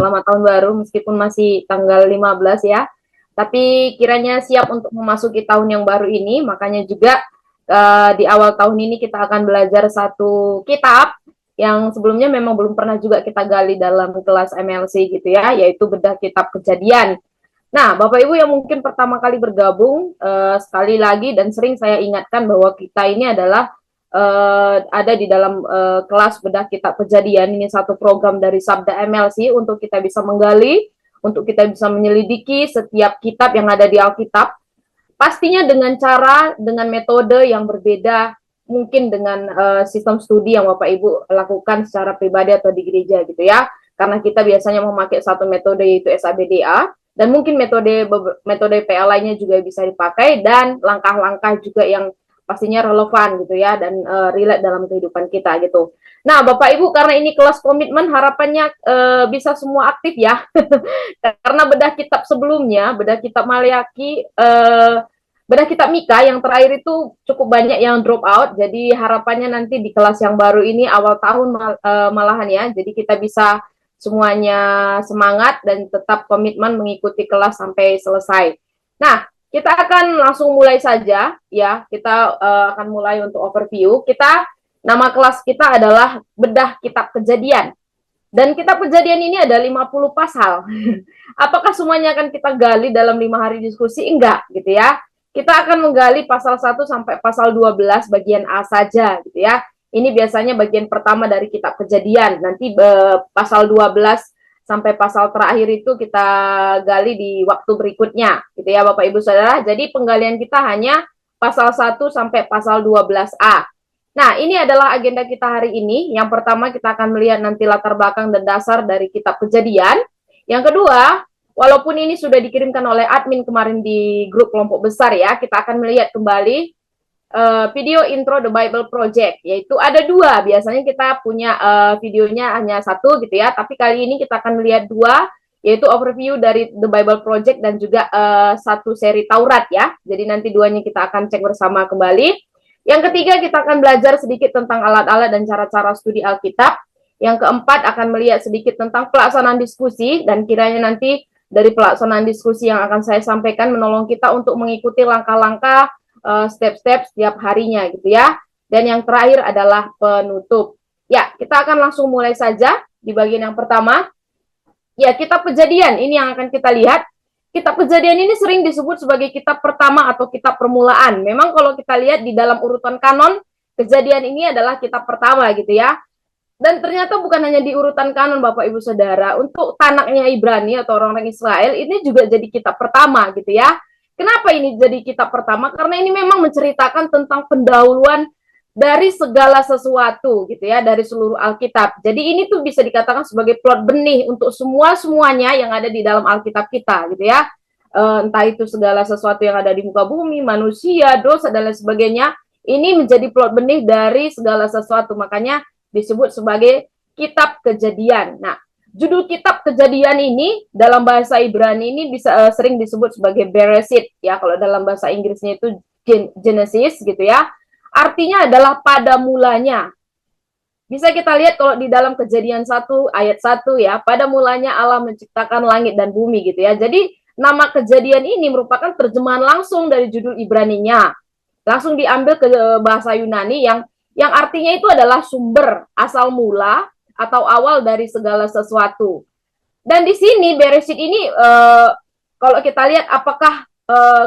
selamat tahun baru meskipun masih tanggal 15 ya. Tapi kiranya siap untuk memasuki tahun yang baru ini, makanya juga di awal tahun ini kita akan belajar satu kitab yang sebelumnya memang belum pernah juga kita gali dalam kelas MLC gitu ya, yaitu bedah kitab Kejadian. Nah, Bapak Ibu yang mungkin pertama kali bergabung, sekali lagi dan sering saya ingatkan bahwa kita ini adalah ada di dalam kelas bedah kitab Kejadian. Ini satu program dari Sabda MLC untuk kita bisa menggali, untuk kita bisa menyelidiki setiap kitab yang ada di Alkitab. Pastinya dengan cara, dengan metode yang berbeda, mungkin dengan sistem studi yang Bapak Ibu lakukan secara pribadi atau di gereja gitu ya. Karena kita biasanya memakai satu metode yaitu SABDA, dan mungkin metode PA lainnya juga bisa dipakai, dan langkah-langkah juga yang pastinya relevan gitu ya, dan relate dalam kehidupan kita gitu. Nah, Bapak Ibu, karena ini kelas komitmen, harapannya bisa semua aktif ya. Karena bedah kitab sebelumnya, bedah kitab Maleaki, bedah kitab Mika yang terakhir itu cukup banyak yang drop out. Jadi harapannya nanti di kelas yang baru ini awal tahun malahan ya. Jadi kita bisa semuanya semangat dan tetap komitmen mengikuti kelas sampai selesai. Nah, kita akan langsung mulai saja ya. Kita akan mulai untuk overview. Nama kelas kita adalah bedah kitab Kejadian. Dan kitab Kejadian ini ada 50 pasal. Apakah semuanya akan kita gali dalam 5 hari diskusi? Enggak, gitu ya. Kita akan menggali pasal 1 sampai pasal 12 bagian A saja, gitu ya. Ini biasanya bagian pertama dari kitab Kejadian. Nanti pasal 12 sampai pasal terakhir itu kita gali di waktu berikutnya, gitu ya Bapak Ibu Saudara. Jadi penggalian kita hanya pasal 1 sampai pasal 12A. Nah, ini adalah agenda kita hari ini. Yang pertama kita akan melihat nanti latar belakang dan dasar dari kitab Kejadian. Yang kedua, walaupun ini sudah dikirimkan oleh admin kemarin di grup kelompok besar ya, kita akan melihat kembali video intro The Bible Project, yaitu ada 2. Biasanya kita punya videonya hanya 1 gitu ya, tapi kali ini kita akan melihat 2, yaitu overview dari The Bible Project dan juga satu seri Taurat ya. Jadi nanti 2-nya kita akan cek bersama kembali. Yang ketiga kita akan belajar sedikit tentang alat-alat dan cara-cara studi Alkitab. Yang keempat akan melihat sedikit tentang pelaksanaan diskusi, dan kiranya nanti dari pelaksanaan diskusi yang akan saya sampaikan menolong kita untuk mengikuti langkah-langkah step-step setiap harinya gitu ya. Dan yang terakhir adalah penutup. Ya, kita akan langsung mulai saja di bagian yang pertama. Ya, kitab Kejadian ini yang akan kita lihat. Kitab Kejadian ini sering disebut sebagai kitab pertama atau kitab permulaan. Memang kalau kita lihat di dalam urutan kanon, Kejadian ini adalah kitab pertama gitu ya. Dan ternyata bukan hanya di urutan kanon Bapak Ibu Saudara, untuk tanaknya Ibrani atau orang-orang Israel ini juga jadi kitab pertama gitu ya. Kenapa ini jadi kitab pertama? Karena ini memang menceritakan tentang pendahuluan dari segala sesuatu gitu ya, dari seluruh Alkitab. Jadi ini tuh bisa dikatakan sebagai plot benih untuk semuanya yang ada di dalam Alkitab kita gitu ya. Entah itu segala sesuatu yang ada di muka bumi, manusia, dosa dan lain sebagainya, ini menjadi plot benih dari segala sesuatu. Makanya disebut sebagai kitab Kejadian. Nah, judul kitab Kejadian ini dalam bahasa Ibrani ini bisa sering disebut sebagai Bereshit ya, kalau dalam bahasa Inggrisnya itu Genesis gitu ya. Artinya adalah pada mulanya. Bisa kita lihat kalau di dalam Kejadian 1 ayat 1 ya, pada mulanya Allah menciptakan langit dan bumi gitu ya. Jadi nama Kejadian ini merupakan terjemahan langsung dari judul Ibraninya. Langsung diambil ke bahasa Yunani yang artinya itu adalah sumber, asal mula atau awal dari segala sesuatu. Dan di sini Bereshit ini kalau kita lihat apakah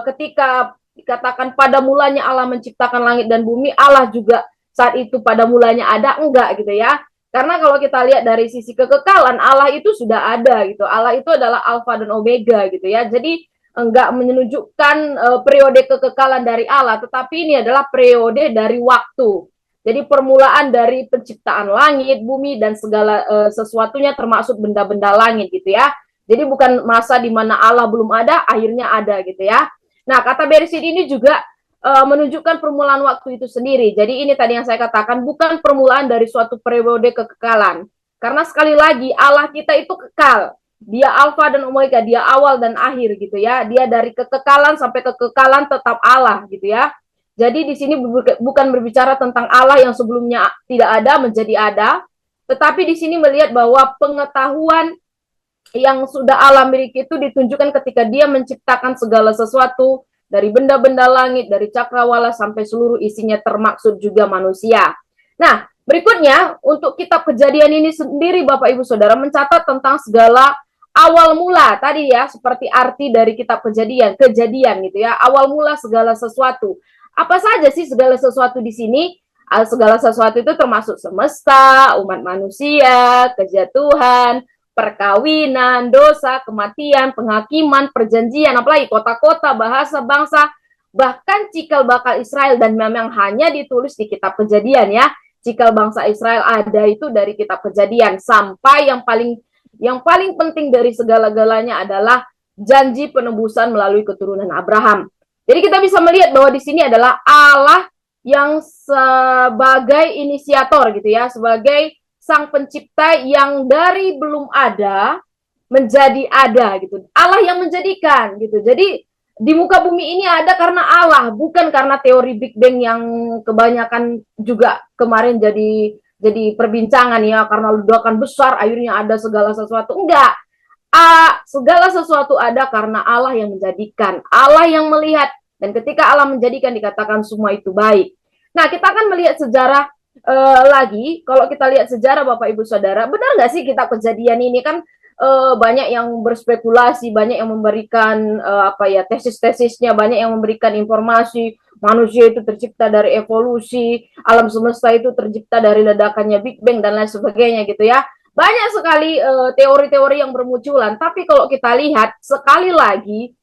ketika dikatakan pada mulanya Allah menciptakan langit dan bumi, Allah juga saat itu pada mulanya ada? Enggak gitu ya. Karena kalau kita lihat dari sisi kekekalan, Allah itu sudah ada gitu. Allah itu adalah Alfa dan Omega gitu ya. Jadi enggak menunjukkan periode kekekalan dari Allah, tetapi ini adalah periode dari waktu. Jadi permulaan dari penciptaan langit, bumi, dan segala sesuatunya termasuk benda-benda langit gitu ya. Jadi bukan masa di mana Allah belum ada, akhirnya ada gitu ya. Nah, kata Bereshit ini juga menunjukkan permulaan waktu itu sendiri. Jadi ini tadi yang saya katakan, bukan permulaan dari suatu periode kekekalan. Karena sekali lagi, Allah kita itu kekal. Dia Alfa dan Omega, dia awal dan akhir gitu ya. Dia dari kekekalan sampai kekekalan tetap Allah gitu ya. Jadi di sini bukan berbicara tentang Allah yang sebelumnya tidak ada menjadi ada, tetapi di sini melihat bahwa pengetahuan yang sudah Allah miliki itu ditunjukkan ketika dia menciptakan segala sesuatu dari benda-benda langit, dari cakrawala sampai seluruh isinya termaksud juga manusia. Nah, berikutnya untuk kitab Kejadian ini sendiri Bapak Ibu Saudara mencatat tentang segala awal mula tadi ya, seperti arti dari kitab kejadian gitu ya, awal mula segala sesuatu. Apa saja sih segala sesuatu di sini? Segala sesuatu itu termasuk semesta, umat manusia, kejatuhan, perkawinan, dosa, kematian, penghakiman, perjanjian, apalagi kota-kota, bahasa, bangsa, bahkan cikal bakal Israel, dan memang hanya ditulis di kitab Kejadian ya. Cikal bangsa Israel ada itu dari kitab Kejadian, sampai yang paling penting dari segala-galanya adalah janji penebusan melalui keturunan Abraham. Jadi kita bisa melihat bahwa di sini adalah Allah yang sebagai inisiator gitu ya, sebagai sang pencipta yang dari belum ada menjadi ada gitu. Allah yang menjadikan gitu. Jadi di muka bumi ini ada karena Allah, bukan karena teori Big Bang yang kebanyakan juga kemarin jadi perbincangan ya, karena ledakan besar akhirnya ada segala sesuatu. Enggak. Segala sesuatu ada karena Allah yang menjadikan, Allah yang melihat, dan ketika Allah menjadikan dikatakan semua itu baik. Nah, kita akan melihat sejarah lagi. Kalau kita lihat sejarah Bapak Ibu Saudara, benar nggak sih kitab Kejadian ini kan banyak yang berspekulasi, banyak yang memberikan tesis-tesisnya, banyak yang memberikan informasi manusia itu tercipta dari evolusi, alam semesta itu tercipta dari ledakannya Big Bang dan lain sebagainya gitu ya. Banyak sekali teori-teori yang bermunculan, tapi kalau kita lihat sekali lagi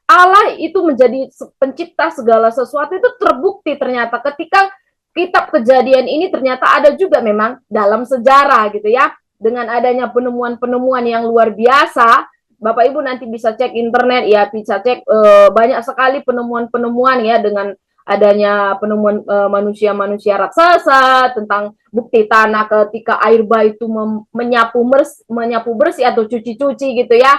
Allah itu menjadi pencipta segala sesuatu itu terbukti ternyata ketika kitab Kejadian ini ternyata ada juga memang dalam sejarah gitu ya, dengan adanya penemuan-penemuan yang luar biasa. Bapak Ibu nanti bisa cek internet ya, bisa cek banyak sekali penemuan-penemuan ya, dengan adanya penemuan manusia-manusia raksasa, tentang bukti tanah ketika air bah itu menyapu bersih atau cuci-cuci gitu ya,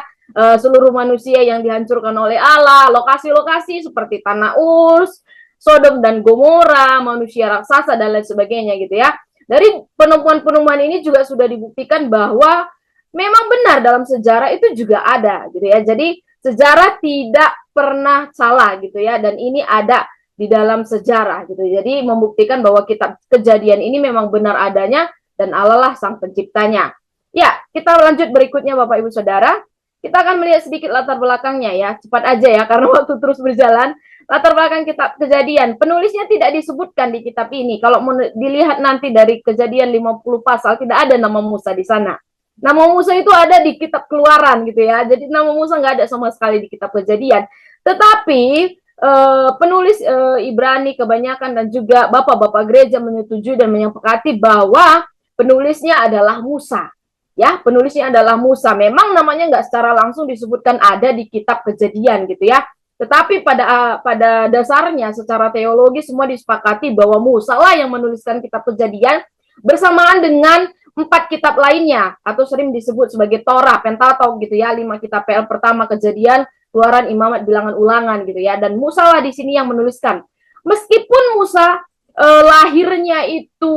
seluruh manusia yang dihancurkan oleh Allah, lokasi-lokasi seperti Tanah Urs, Sodom dan Gomora, manusia raksasa dan lain sebagainya gitu ya. Dari penemuan-penemuan ini juga sudah dibuktikan bahwa memang benar dalam sejarah itu juga ada gitu ya. Jadi sejarah tidak pernah salah gitu ya, dan ini ada di dalam sejarah gitu. Jadi membuktikan bahwa kitab Kejadian ini memang benar adanya dan Allah lah sang penciptanya. Ya, kita lanjut berikutnya Bapak Ibu Saudara. Kita akan melihat sedikit latar belakangnya ya, cepat aja ya karena waktu terus berjalan. Latar belakang kitab Kejadian, penulisnya tidak disebutkan di kitab ini. Kalau dilihat nanti dari Kejadian 50 pasal, tidak ada nama Musa di sana. Nama Musa itu ada di kitab Keluaran gitu ya. Jadi nama Musa nggak ada sama sekali di kitab Kejadian. Tetapi penulis Ibrani kebanyakan dan juga bapak-bapak gereja menyetujui dan menyepakati bahwa penulisnya adalah Musa. Ya, penulisnya adalah Musa. Memang namanya nggak secara langsung disebutkan ada di kitab Kejadian gitu ya. Tetapi pada dasarnya secara teologi semua disepakati bahwa Musa lah yang menuliskan kitab Kejadian bersamaan dengan 4 kitab lainnya, atau sering disebut sebagai Torah, Pentatok gitu ya, 5 kitab PL pertama, Kejadian, Keluaran, Imamat, Bilangan, Ulangan gitu ya. Dan Musa lah di sini yang menuliskan. Meskipun Musa lahirnya itu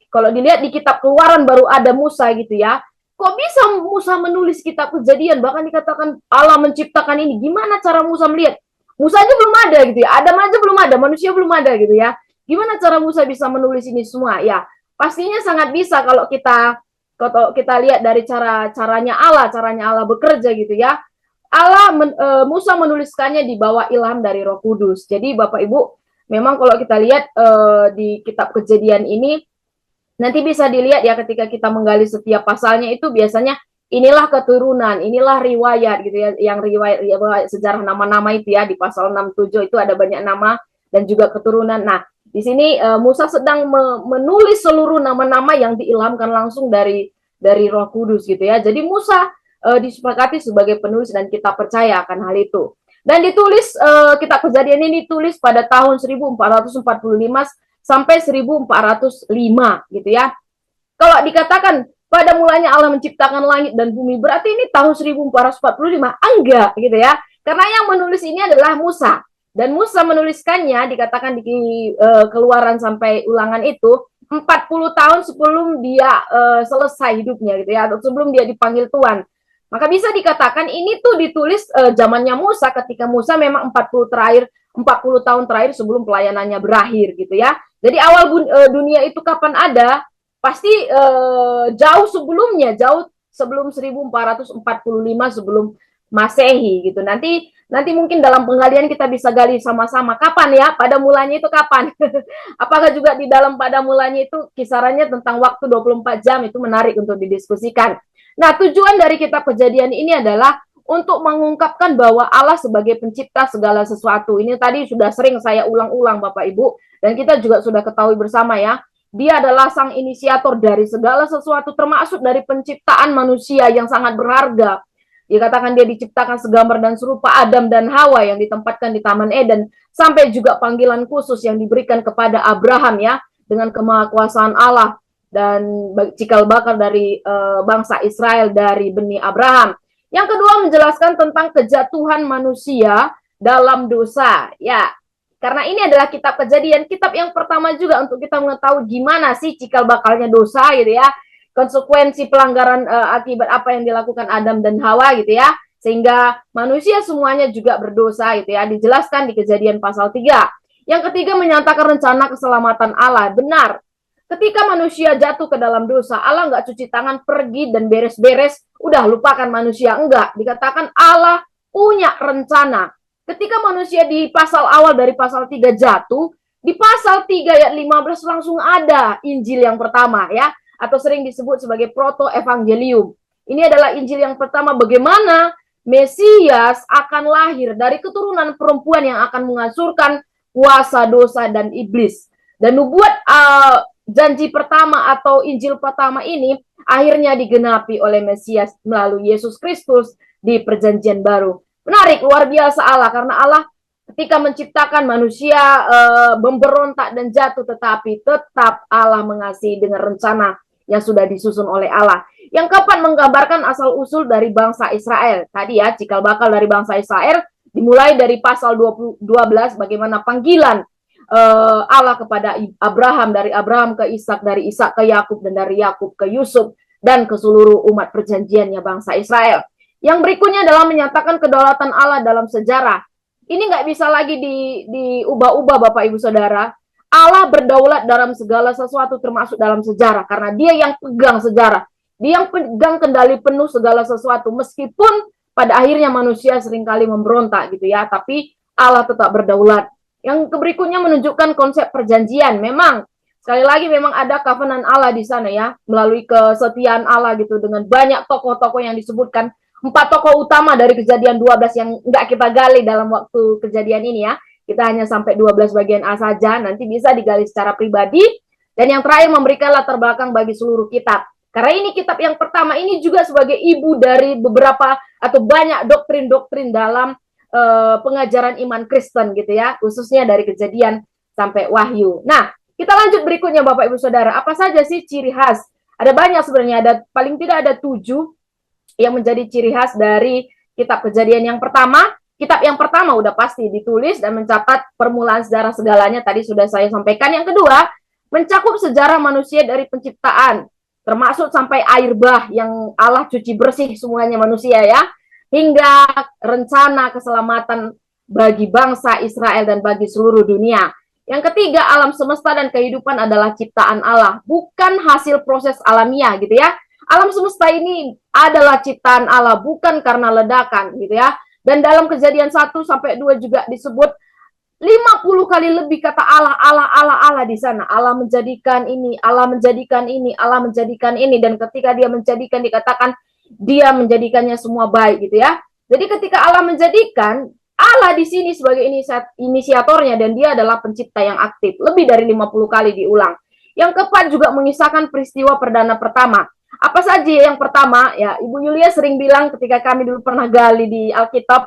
kalau dilihat di kitab Keluaran baru ada Musa gitu ya. Kok bisa Musa menulis kitab Kejadian? Bahkan dikatakan Allah menciptakan ini. Gimana cara Musa melihat? Musa aja belum ada gitu ya. Adam aja belum ada, manusia belum ada gitu ya. Gimana cara Musa bisa menulis ini semua? Ya, pastinya sangat bisa kalau kita lihat dari caranya Allah bekerja gitu ya. Musa menuliskannya di bawah ilham dari Roh Kudus. Jadi Bapak Ibu, memang kalau kita lihat di kitab Kejadian ini nanti bisa dilihat ya ketika kita menggali setiap pasalnya itu biasanya inilah keturunan, inilah riwayat gitu ya, yang riwayat sejarah nama-nama itu ya, di pasal 67 itu ada banyak nama dan juga keturunan. Nah, di sini Musa sedang menulis seluruh nama-nama yang diilhamkan langsung dari Roh Kudus gitu ya. Jadi Musa disepakati sebagai penulis dan kita percaya akan hal itu. Dan ditulis kitab Kejadian ini ditulis pada tahun 1445 sampai 1405 gitu ya. Kalau dikatakan pada mulanya Allah menciptakan langit dan bumi, berarti ini tahun 1445? Enggak gitu ya. Karena yang menulis ini adalah Musa. Dan Musa menuliskannya dikatakan di Keluaran sampai Ulangan itu 40 tahun sebelum dia selesai hidupnya gitu ya, atau sebelum dia dipanggil Tuhan. Maka bisa dikatakan ini tuh ditulis zamannya Musa, ketika Musa memang 40 tahun terakhir sebelum pelayanannya berakhir gitu ya. Jadi awal dunia itu kapan ada? Pasti jauh sebelumnya, jauh sebelum 1445 sebelum Masehi gitu. Nanti mungkin dalam penggalian kita bisa gali sama-sama kapan ya, pada mulanya itu kapan. Apakah juga di dalam pada mulanya itu kisarannya tentang waktu 24 jam, itu menarik untuk didiskusikan. Nah, tujuan dari kitab Kejadian ini adalah untuk mengungkapkan bahwa Allah sebagai pencipta segala sesuatu. Ini tadi sudah sering saya ulang-ulang Bapak Ibu, dan kita juga sudah ketahui bersama ya. Dia adalah sang inisiator dari segala sesuatu, termasuk dari penciptaan manusia yang sangat berharga. Dikatakan dia diciptakan segambar dan serupa Adam dan Hawa yang ditempatkan di Taman Eden, sampai juga panggilan khusus yang diberikan kepada Abraham ya, dengan kemahakuasaan Allah dan cikal bakal dari bangsa Israel dari benih Abraham. Yang kedua menjelaskan tentang kejatuhan manusia dalam dosa. Ya, karena ini adalah kitab Kejadian, kitab yang pertama juga untuk kita mengetahui gimana sih cikal bakalnya dosa gitu ya. Konsekuensi pelanggaran akibat apa yang dilakukan Adam dan Hawa gitu ya. Sehingga manusia semuanya juga berdosa gitu ya. Dijelaskan di Kejadian pasal 3. Yang ketiga menyatakan rencana keselamatan Allah. Benar, ketika manusia jatuh ke dalam dosa, Allah nggak cuci tangan, pergi dan beres-beres, udah lupakan manusia. Enggak, dikatakan Allah punya rencana. Ketika manusia di pasal awal dari pasal 3 jatuh, di pasal 3 ayat 15 langsung ada Injil yang pertama ya, atau sering disebut sebagai proto-evangelium. Ini adalah Injil yang pertama, bagaimana Mesias akan lahir dari keturunan perempuan yang akan menghancurkan kuasa dosa dan iblis. Dan nubuat janji pertama atau Injil pertama ini akhirnya digenapi oleh Mesias melalui Yesus Kristus di perjanjian baru. Menarik, luar biasa Allah, karena Allah ketika menciptakan manusia memberontak dan jatuh, tetapi tetap Allah mengasihi dengan rencana yang sudah disusun oleh Allah. Yang keempat menggambarkan asal-usul dari bangsa Israel. Tadi ya, cikal bakal dari bangsa Israel dimulai dari pasal 12 bagaimana panggilan Allah kepada Abraham, dari Abraham ke Ishak, dari Ishak ke Yakub, dan dari Yakub ke Yusuf, dan ke seluruh umat perjanjiannya bangsa Israel. Yang berikutnya adalah menyatakan kedaulatan Allah dalam sejarah. Ini nggak bisa lagi diubah-ubah Bapak Ibu Saudara. Allah berdaulat dalam segala sesuatu termasuk dalam sejarah, karena dia yang pegang sejarah. Dia yang pegang kendali penuh segala sesuatu, meskipun pada akhirnya manusia seringkali memberontak gitu ya, tapi Allah tetap berdaulat. Yang berikutnya menunjukkan konsep perjanjian. Memang sekali lagi memang ada covenant Allah di sana ya, melalui kesetiaan Allah gitu, dengan banyak tokoh-tokoh yang disebutkan. 4 tokoh utama dari Kejadian 12 yang nggak kita gali dalam waktu kejadian ini ya. Kita hanya sampai 12 bagian A saja, nanti bisa digali secara pribadi. Dan yang terakhir memberikan latar belakang bagi seluruh kitab. Karena ini kitab yang pertama ini juga sebagai ibu dari beberapa atau banyak doktrin-doktrin dalam pengajaran iman Kristen gitu ya, khususnya dari Kejadian sampai Wahyu. Nah, kita lanjut berikutnya Bapak Ibu Saudara. Apa saja sih ciri khas? Ada banyak sebenarnya, ada paling tidak ada 7 yang menjadi ciri khas dari kitab Kejadian. Yang pertama, kitab yang pertama udah pasti ditulis dan mencatat permulaan sejarah segalanya, tadi sudah saya sampaikan. Yang kedua, mencakup sejarah manusia dari penciptaan, termasuk sampai air bah yang Allah cuci bersih semuanya manusia ya, hingga rencana keselamatan bagi bangsa Israel dan bagi seluruh dunia. Yang ketiga, alam semesta dan kehidupan adalah ciptaan Allah, bukan hasil proses alamiah gitu ya. Alam semesta ini adalah ciptaan Allah, bukan karena ledakan gitu ya. Dan dalam Kejadian 1 sampai 2 juga disebut 50 kali lebih kata Allah, Allah, Allah, Allah di sana. Allah menjadikan ini, Allah menjadikan ini, Allah menjadikan ini. Dan ketika dia menjadikan, dikatakan dia menjadikannya semua baik gitu ya. Jadi ketika Allah menjadikan, Allah di sini sebagai inisiatornya, dan dia adalah pencipta yang aktif. Lebih dari 50 kali diulang. Yang keempat juga mengisahkan peristiwa perdana pertama. Apa saja yang pertama? Ya, Ibu Yulia sering bilang ketika kami dulu pernah gali di Alkitab,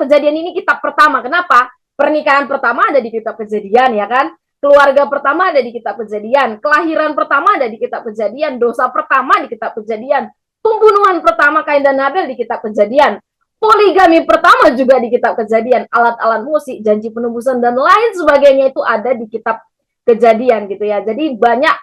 Kejadian ini kitab pertama. Kenapa? Pernikahan pertama ada di kitab Kejadian ya kan? Keluarga pertama ada di kitab Kejadian, kelahiran pertama ada di kitab Kejadian, dosa pertama di kitab Kejadian, pembunuhan pertama Kain dan Habel di kitab Kejadian, poligami pertama juga di kitab Kejadian, alat-alat musik, janji penebusan dan lain sebagainya itu ada di kitab Kejadian gitu ya. Jadi banyak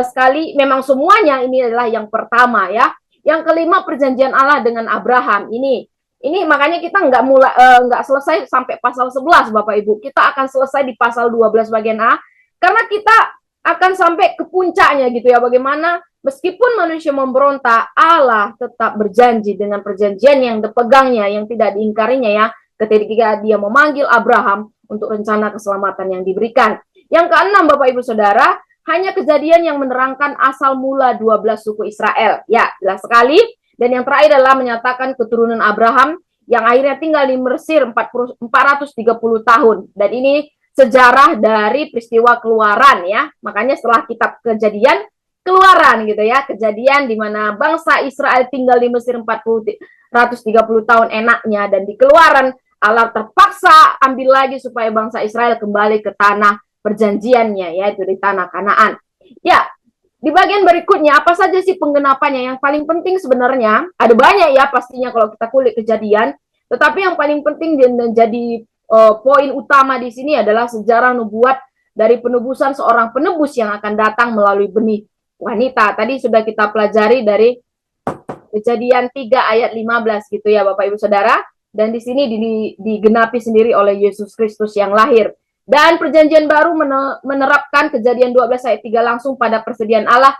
sekali, memang semuanya ini adalah yang pertama ya. Yang kelima, perjanjian Allah dengan Abraham. Ini makanya kita nggak selesai sampai pasal 11, Bapak Ibu. Kita akan selesai di pasal 12 bagian A, karena kita akan sampai ke puncaknya gitu ya, bagaimana meskipun manusia memberontak, Allah tetap berjanji dengan perjanjian yang dipegangnya, yang tidak diingkarinya ya, ketika dia memanggil Abraham untuk rencana keselamatan yang diberikan. Yang keenam, Bapak Ibu Saudara, hanya kejadian yang menerangkan asal mula 12 suku Israel. Ya, jelas sekali. Dan yang terakhir adalah menyatakan keturunan Abraham yang akhirnya tinggal di Mesir 430 tahun. Dan ini sejarah dari peristiwa Keluaran ya. Makanya setelah kitab Kejadian, Keluaran gitu ya. Kejadian di mana bangsa Israel tinggal di Mesir 430 tahun enaknya, dan di Keluaran Allah terpaksa ambil lagi supaya bangsa Israel kembali ke tanah perjanjiannya, yaitu di tanah Kanaan. Ya, di bagian berikutnya, apa saja sih penggenapannya? Yang paling penting sebenarnya, ada banyak ya pastinya kalau kita kulik Kejadian, tetapi yang paling penting dan jadi poin utama di sini adalah sejarah nubuat dari penebusan seorang penebus yang akan datang melalui benih wanita. Tadi sudah kita pelajari dari Kejadian 3 ayat 15 gitu ya Bapak Ibu Saudara, dan di sini digenapi sendiri oleh Yesus Kristus yang lahir. Dan perjanjian baru menerapkan Kejadian 12 ayat 3 langsung pada persediaan Allah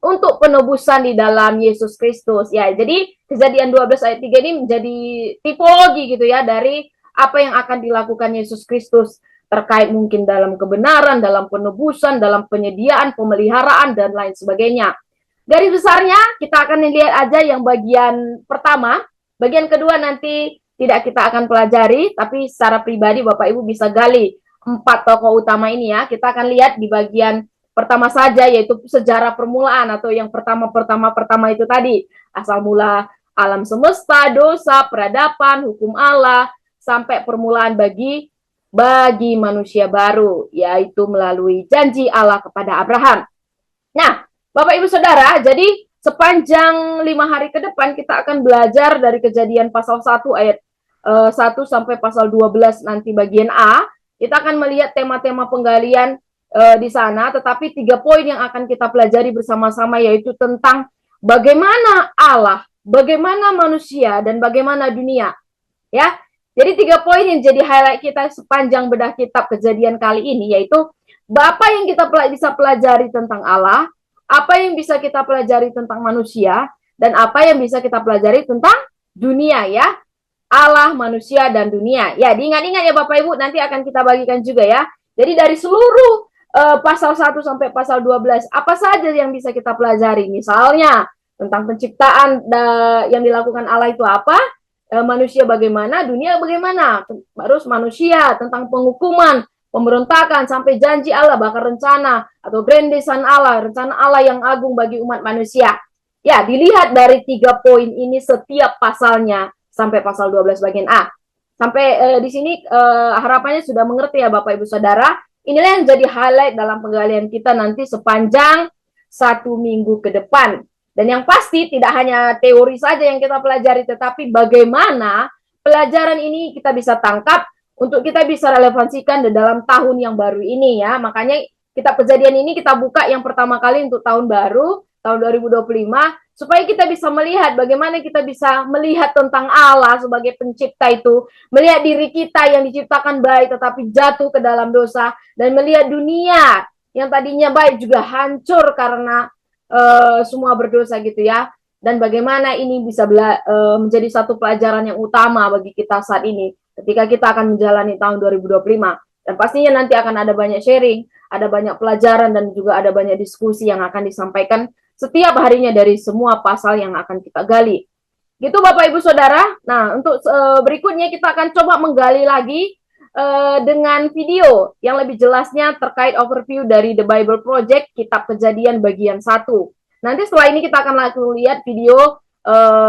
untuk penebusan di dalam Yesus Kristus. Ya, jadi Kejadian 12 ayat 3 ini menjadi tipologi gitu ya dari apa yang akan dilakukan Yesus Kristus terkait mungkin dalam kebenaran, dalam penebusan, dalam penyediaan, pemeliharaan, dan lain sebagainya. Garis besarnya kita akan lihat aja yang bagian pertama. Bagian kedua nanti tidak kita akan pelajari, tapi secara pribadi Bapak Ibu bisa gali 4 tokoh utama ini ya. Kita akan lihat di bagian pertama saja, yaitu sejarah permulaan, atau yang pertama itu tadi, asal mula alam semesta, dosa, peradaban, hukum Allah, sampai permulaan bagi manusia baru, yaitu melalui janji Allah kepada Abraham. Nah, Bapak Ibu Saudara, jadi sepanjang 5 hari ke depan kita akan belajar dari Kejadian pasal 1 ayat 1 sampai pasal 12 nanti bagian A. Kita akan melihat tema-tema penggalian di sana, tetapi 3 poin yang akan kita pelajari bersama-sama, yaitu tentang bagaimana Allah, bagaimana manusia, dan bagaimana dunia. Ya, jadi 3 poin yang jadi highlight kita sepanjang bedah kitab Kejadian kali ini, yaitu apa yang kita bisa pelajari tentang Allah, apa yang bisa kita pelajari tentang manusia, dan apa yang bisa kita pelajari tentang dunia ya. Allah, manusia, dan dunia. Ya, diingat-ingat ya Bapak Ibu, nanti akan kita bagikan juga ya. Jadi dari seluruh pasal 1 sampai pasal 12, apa saja yang bisa kita pelajari? Misalnya, tentang penciptaan yang dilakukan Allah itu apa? Manusia bagaimana? Dunia bagaimana? Terus manusia, tentang penghukuman, pemberontakan, sampai janji Allah, bahkan rencana atau grand design Allah, rencana Allah yang agung bagi umat manusia. Ya, dilihat dari 3 poin ini setiap pasalnya sampai pasal 12 bagian A. Sampai di sini harapannya sudah mengerti ya Bapak Ibu Saudara. Inilah yang jadi highlight dalam penggalian kita nanti sepanjang 1 minggu ke depan. Dan yang pasti tidak hanya teori saja yang kita pelajari, tetapi bagaimana pelajaran ini kita bisa tangkap untuk kita bisa relevansikan di dalam tahun yang baru ini ya. Makanya kitab Kejadian ini kita buka yang pertama kali untuk tahun baru, tahun 2025, supaya kita bisa melihat bagaimana kita bisa melihat tentang Allah sebagai pencipta itu, melihat diri kita yang diciptakan baik tetapi jatuh ke dalam dosa, dan melihat dunia yang tadinya baik juga hancur karena semua berdosa gitu ya. Dan bagaimana ini bisa menjadi satu pelajaran yang utama bagi kita saat ini ketika kita akan menjalani tahun 2025. Dan pastinya nanti akan ada banyak sharing, ada banyak pelajaran, dan juga ada banyak diskusi yang akan disampaikan setiap harinya dari semua pasal yang akan kita gali. Gitu Bapak Ibu Saudara. Nah, untuk berikutnya kita akan coba menggali lagi dengan video yang lebih jelasnya terkait overview dari The Bible Project, Kitab Kejadian bagian 1. Nanti setelah ini kita akan langsung lihat video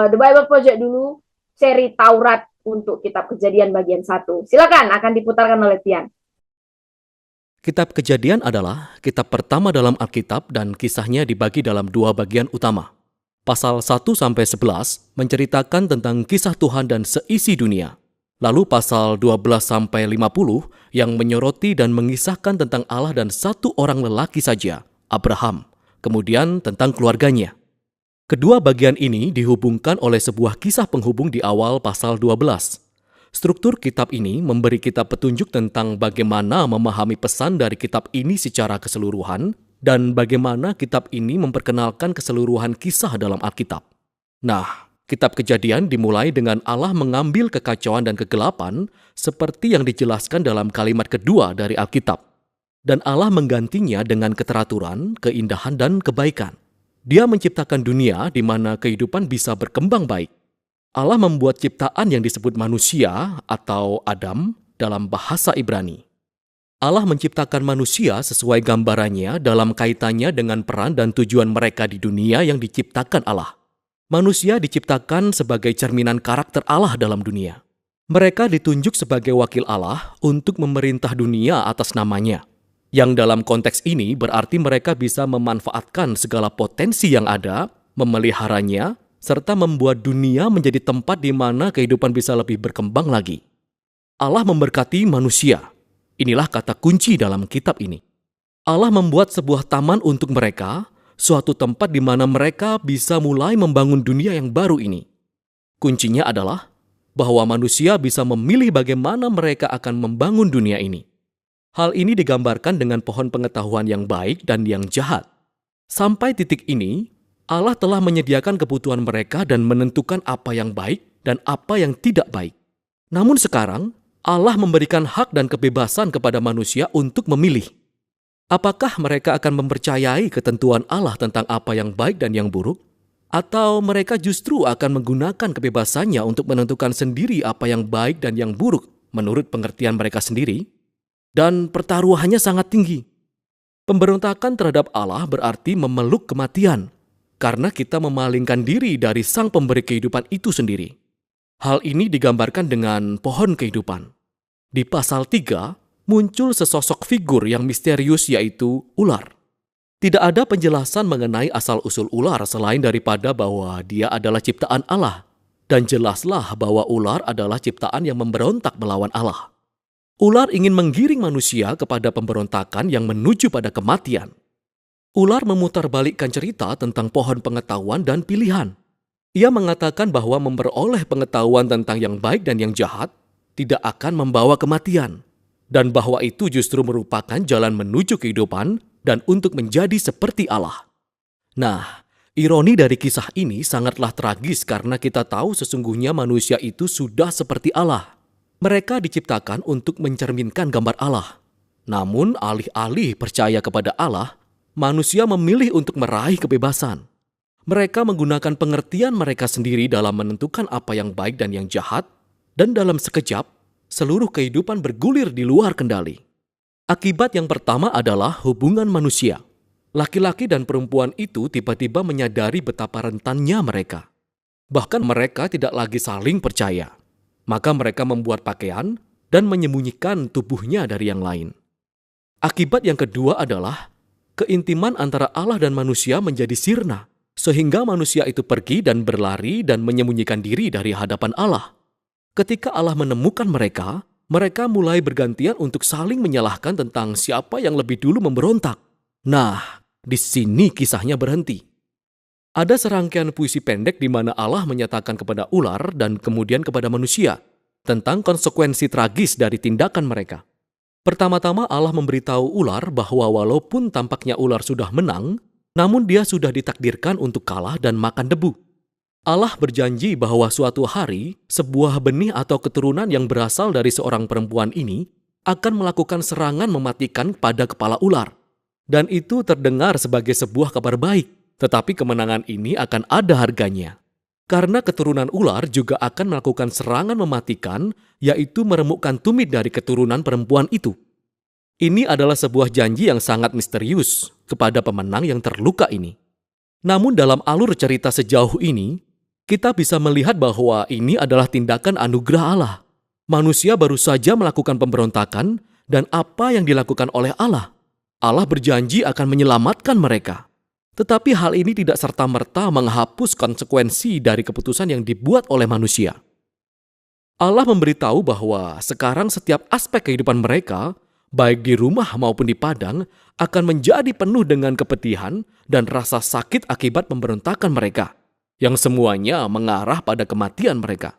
The Bible Project dulu, seri Taurat untuk Kitab Kejadian bagian 1. Silakan, akan diputarkan oleh Tian. Kitab Kejadian adalah kitab pertama dalam Alkitab dan kisahnya dibagi dalam 2 bagian utama. Pasal 1-11 menceritakan tentang kisah Tuhan dan seisi dunia. Lalu pasal 12-50 yang menyoroti dan mengisahkan tentang Allah dan satu orang lelaki saja, Abraham. Kemudian tentang keluarganya. Kedua bagian ini dihubungkan oleh sebuah kisah penghubung di awal pasal 12. Struktur kitab ini memberi kita petunjuk tentang bagaimana memahami pesan dari kitab ini secara keseluruhan dan bagaimana kitab ini memperkenalkan keseluruhan kisah dalam Alkitab. Nah, kitab Kejadian dimulai dengan Allah mengambil kekacauan dan kegelapan seperti yang dijelaskan dalam kalimat kedua dari Alkitab. Dan Allah menggantinya dengan keteraturan, keindahan, dan kebaikan. Dia menciptakan dunia di mana kehidupan bisa berkembang baik. Allah membuat ciptaan yang disebut manusia atau Adam dalam bahasa Ibrani. Allah menciptakan manusia sesuai gambarannya dalam kaitannya dengan peran dan tujuan mereka di dunia yang diciptakan Allah. Manusia diciptakan sebagai cerminan karakter Allah dalam dunia. Mereka ditunjuk sebagai wakil Allah untuk memerintah dunia atas namanya. Yang dalam konteks ini berarti mereka bisa memanfaatkan segala potensi yang ada, memeliharanya, serta membuat dunia menjadi tempat di mana kehidupan bisa lebih berkembang lagi. Allah memberkati manusia. Inilah kata kunci dalam kitab ini. Allah membuat sebuah taman untuk mereka, suatu tempat di mana mereka bisa mulai membangun dunia yang baru ini. Kuncinya adalah bahwa manusia bisa memilih bagaimana mereka akan membangun dunia ini. Hal ini digambarkan dengan pohon pengetahuan yang baik dan yang jahat. Sampai titik ini, Allah telah menyediakan kebutuhan mereka dan menentukan apa yang baik dan apa yang tidak baik. Namun sekarang, Allah memberikan hak dan kebebasan kepada manusia untuk memilih. Apakah mereka akan mempercayai ketentuan Allah tentang apa yang baik dan yang buruk? Atau mereka justru akan menggunakan kebebasannya untuk menentukan sendiri apa yang baik dan yang buruk menurut pengertian mereka sendiri? Dan pertaruhannya sangat tinggi. Pemberontakan terhadap Allah berarti memeluk kematian, karena kita memalingkan diri dari Sang Pemberi kehidupan itu sendiri. Hal ini digambarkan dengan pohon kehidupan. Di pasal 3, muncul sesosok figur yang misterius yaitu ular. Tidak ada penjelasan mengenai asal-usul ular selain daripada bahwa dia adalah ciptaan Allah. Dan jelaslah bahwa ular adalah ciptaan yang memberontak melawan Allah. Ular ingin menggiring manusia kepada pemberontakan yang menuju pada kematian. Ular memutarbalikkan cerita tentang pohon pengetahuan dan pilihan. Ia mengatakan bahwa memperoleh pengetahuan tentang yang baik dan yang jahat tidak akan membawa kematian, dan bahwa itu justru merupakan jalan menuju kehidupan dan untuk menjadi seperti Allah. Nah, ironi dari kisah ini sangatlah tragis karena kita tahu sesungguhnya manusia itu sudah seperti Allah. Mereka diciptakan untuk mencerminkan gambar Allah. Namun, alih-alih percaya kepada Allah, manusia memilih untuk meraih kebebasan. Mereka menggunakan pengertian mereka sendiri dalam menentukan apa yang baik dan yang jahat, dan dalam sekejap, seluruh kehidupan bergulir di luar kendali. Akibat yang pertama adalah hubungan manusia. Laki-laki dan perempuan itu tiba-tiba menyadari betapa rentannya mereka. Bahkan mereka tidak lagi saling percaya. Maka mereka membuat pakaian dan menyembunyikan tubuhnya dari yang lain. Akibat yang kedua adalah keintiman antara Allah dan manusia menjadi sirna, sehingga manusia itu pergi dan berlari dan menyembunyikan diri dari hadapan Allah. Ketika Allah menemukan mereka, mereka mulai bergantian untuk saling menyalahkan tentang siapa yang lebih dulu memberontak. Nah, di sini kisahnya berhenti. Ada serangkaian puisi pendek di mana Allah menyatakan kepada ular dan kemudian kepada manusia tentang konsekuensi tragis dari tindakan mereka. Pertama-tama Allah memberitahu ular bahwa walaupun tampaknya ular sudah menang, namun dia sudah ditakdirkan untuk kalah dan makan debu. Allah berjanji bahwa suatu hari sebuah benih atau keturunan yang berasal dari seorang perempuan ini akan melakukan serangan mematikan pada kepala ular. Dan itu terdengar sebagai sebuah kabar baik. Tetapi kemenangan ini akan ada harganya. Karena keturunan ular juga akan melakukan serangan mematikan, yaitu meremukkan tumit dari keturunan perempuan itu. Ini adalah sebuah janji yang sangat misterius kepada pemenang yang terluka ini. Namun dalam alur cerita sejauh ini, kita bisa melihat bahwa ini adalah tindakan anugerah Allah. Manusia baru saja melakukan pemberontakan, dan apa yang dilakukan oleh Allah? Allah berjanji akan menyelamatkan mereka. Tetapi hal ini tidak serta-merta menghapus konsekuensi dari keputusan yang dibuat oleh manusia. Allah memberitahu bahwa sekarang setiap aspek kehidupan mereka baik di rumah maupun di padang, akan menjadi penuh dengan kepedihan dan rasa sakit akibat pemberontakan mereka, yang semuanya mengarah pada kematian mereka.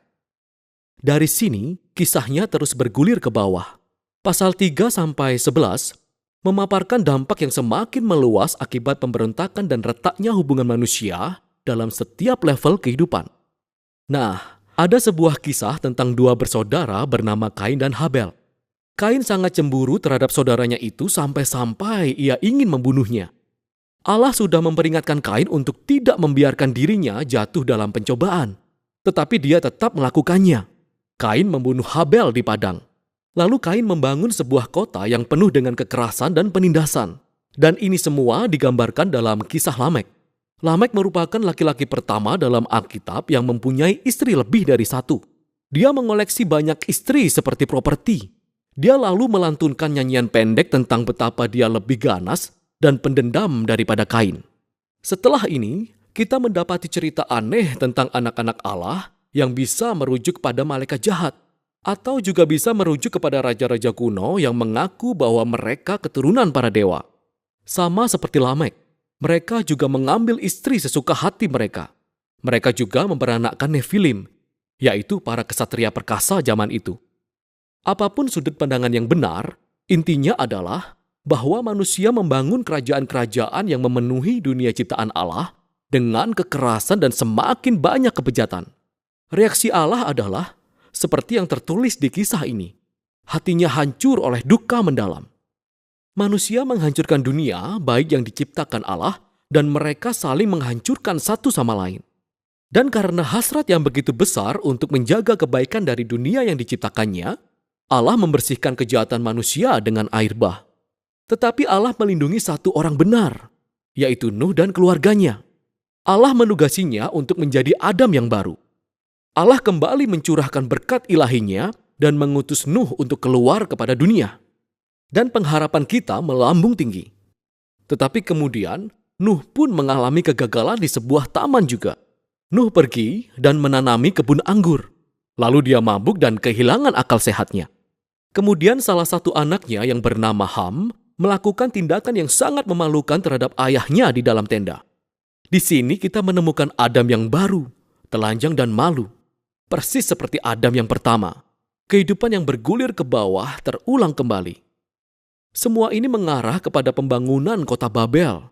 Dari sini, kisahnya terus bergulir ke bawah. Pasal 3-11 memaparkan dampak yang semakin meluas akibat pemberontakan dan retaknya hubungan manusia dalam setiap level kehidupan. Nah, ada sebuah kisah tentang dua bersaudara bernama Kain dan Habel. Kain sangat cemburu terhadap saudaranya itu sampai-sampai ia ingin membunuhnya. Allah sudah memperingatkan Kain untuk tidak membiarkan dirinya jatuh dalam pencobaan. Tetapi dia tetap melakukannya. Kain membunuh Habel di padang. Lalu Kain membangun sebuah kota yang penuh dengan kekerasan dan penindasan. Dan ini semua digambarkan dalam kisah Lamek. Lamek merupakan laki-laki pertama dalam Alkitab yang mempunyai istri lebih dari satu. Dia mengoleksi banyak istri seperti properti. Dia lalu melantunkan nyanyian pendek tentang betapa dia lebih ganas dan pendendam daripada Kain. Setelah ini, kita mendapati cerita aneh tentang anak-anak Allah yang bisa merujuk pada malaikat jahat, atau juga bisa merujuk kepada raja-raja kuno yang mengaku bahwa mereka keturunan para dewa. Sama seperti Lamek, mereka juga mengambil istri sesuka hati mereka. Mereka juga memperanakkan Nefilim, yaitu para kesatria perkasa zaman itu. Apapun sudut pandangan yang benar, intinya adalah bahwa manusia membangun kerajaan-kerajaan yang memenuhi dunia ciptaan Allah dengan kekerasan dan semakin banyak kebejatan. Reaksi Allah adalah seperti yang tertulis di kisah ini. Hatinya hancur oleh duka mendalam. Manusia menghancurkan dunia baik yang diciptakan Allah dan mereka saling menghancurkan satu sama lain. Dan karena hasrat yang begitu besar untuk menjaga kebaikan dari dunia yang diciptakannya, Allah membersihkan kejahatan manusia dengan air bah. Tetapi Allah melindungi satu orang benar, yaitu Nuh dan keluarganya. Allah menugasinya untuk menjadi Adam yang baru. Allah kembali mencurahkan berkat ilahinya dan mengutus Nuh untuk keluar kepada dunia. Dan pengharapan kita melambung tinggi. Tetapi kemudian, Nuh pun mengalami kegagalan di sebuah taman juga. Nuh pergi dan menanami kebun anggur. Lalu dia mabuk dan kehilangan akal sehatnya. Kemudian salah satu anaknya yang bernama Ham melakukan tindakan yang sangat memalukan terhadap ayahnya di dalam tenda. Di sini kita menemukan Adam yang baru, telanjang dan malu. Persis seperti Adam yang pertama. Kehidupan yang bergulir ke bawah terulang kembali. Semua ini mengarah kepada pembangunan kota Babel.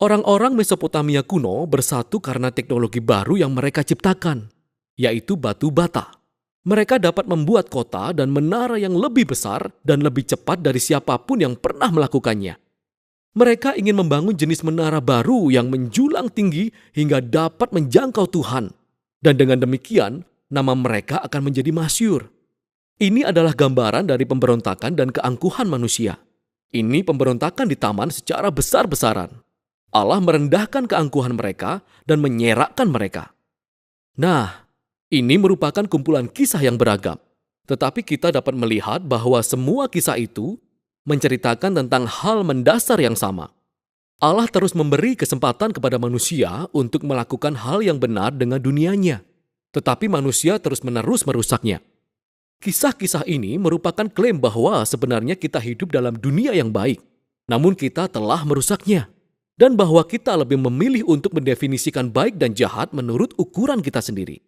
Orang-orang Mesopotamia kuno bersatu karena teknologi baru yang mereka ciptakan, yaitu batu bata. Mereka dapat membuat kota dan menara yang lebih besar dan lebih cepat dari siapapun yang pernah melakukannya. Mereka ingin membangun jenis menara baru yang menjulang tinggi hingga dapat menjangkau Tuhan. Dan dengan demikian, nama mereka akan menjadi masyhur. Ini adalah gambaran dari pemberontakan dan keangkuhan manusia. Ini pemberontakan di taman secara besar-besaran. Allah merendahkan keangkuhan mereka dan menyerakkan mereka. Nah, ini merupakan kumpulan kisah yang beragam. Tetapi kita dapat melihat bahwa semua kisah itu menceritakan tentang hal mendasar yang sama. Allah terus memberi kesempatan kepada manusia untuk melakukan hal yang benar dengan dunianya. Tetapi manusia terus-menerus merusaknya. Kisah-kisah ini merupakan klaim bahwa sebenarnya kita hidup dalam dunia yang baik. Namun kita telah merusaknya. Dan bahwa kita lebih memilih untuk mendefinisikan baik dan jahat menurut ukuran kita sendiri.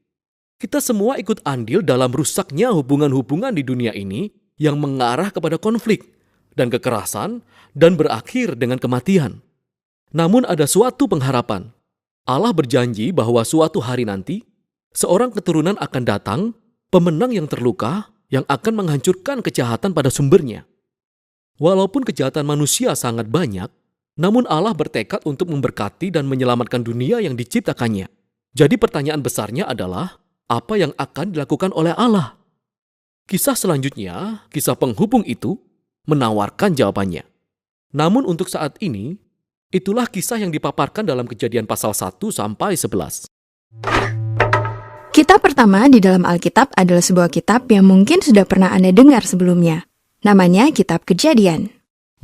Kita semua ikut andil dalam rusaknya hubungan-hubungan di dunia ini yang mengarah kepada konflik dan kekerasan dan berakhir dengan kematian. Namun ada suatu pengharapan. Allah berjanji bahwa suatu hari nanti, seorang keturunan akan datang, pemenang yang terluka, yang akan menghancurkan kejahatan pada sumbernya. Walaupun kejahatan manusia sangat banyak, namun Allah bertekad untuk memberkati dan menyelamatkan dunia yang diciptakannya. Jadi pertanyaan besarnya adalah, apa yang akan dilakukan oleh Allah? Kisah selanjutnya, kisah penghubung itu, menawarkan jawabannya. Namun untuk saat ini, itulah kisah yang dipaparkan dalam Kejadian pasal 1-11. Kitab pertama di dalam Alkitab adalah sebuah kitab yang mungkin sudah pernah Anda dengar sebelumnya. Namanya Kitab Kejadian.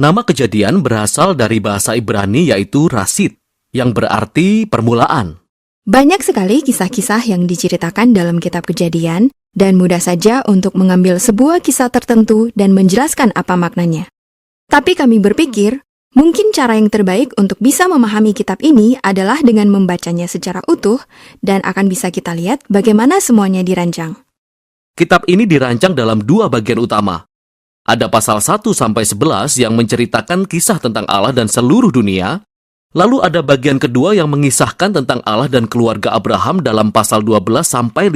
Nama Kejadian berasal dari bahasa Ibrani yaitu Rasid, yang berarti permulaan. Banyak sekali kisah-kisah yang diceritakan dalam Kitab Kejadian, dan mudah saja untuk mengambil sebuah kisah tertentu dan menjelaskan apa maknanya. Tapi kami berpikir, mungkin cara yang terbaik untuk bisa memahami kitab ini adalah dengan membacanya secara utuh dan akan bisa kita lihat bagaimana semuanya dirancang. Kitab ini dirancang dalam dua bagian utama. Ada pasal 1-11 yang menceritakan kisah tentang Allah dan seluruh dunia. Lalu ada bagian kedua yang mengisahkan tentang Allah dan keluarga Abraham dalam pasal 12-50.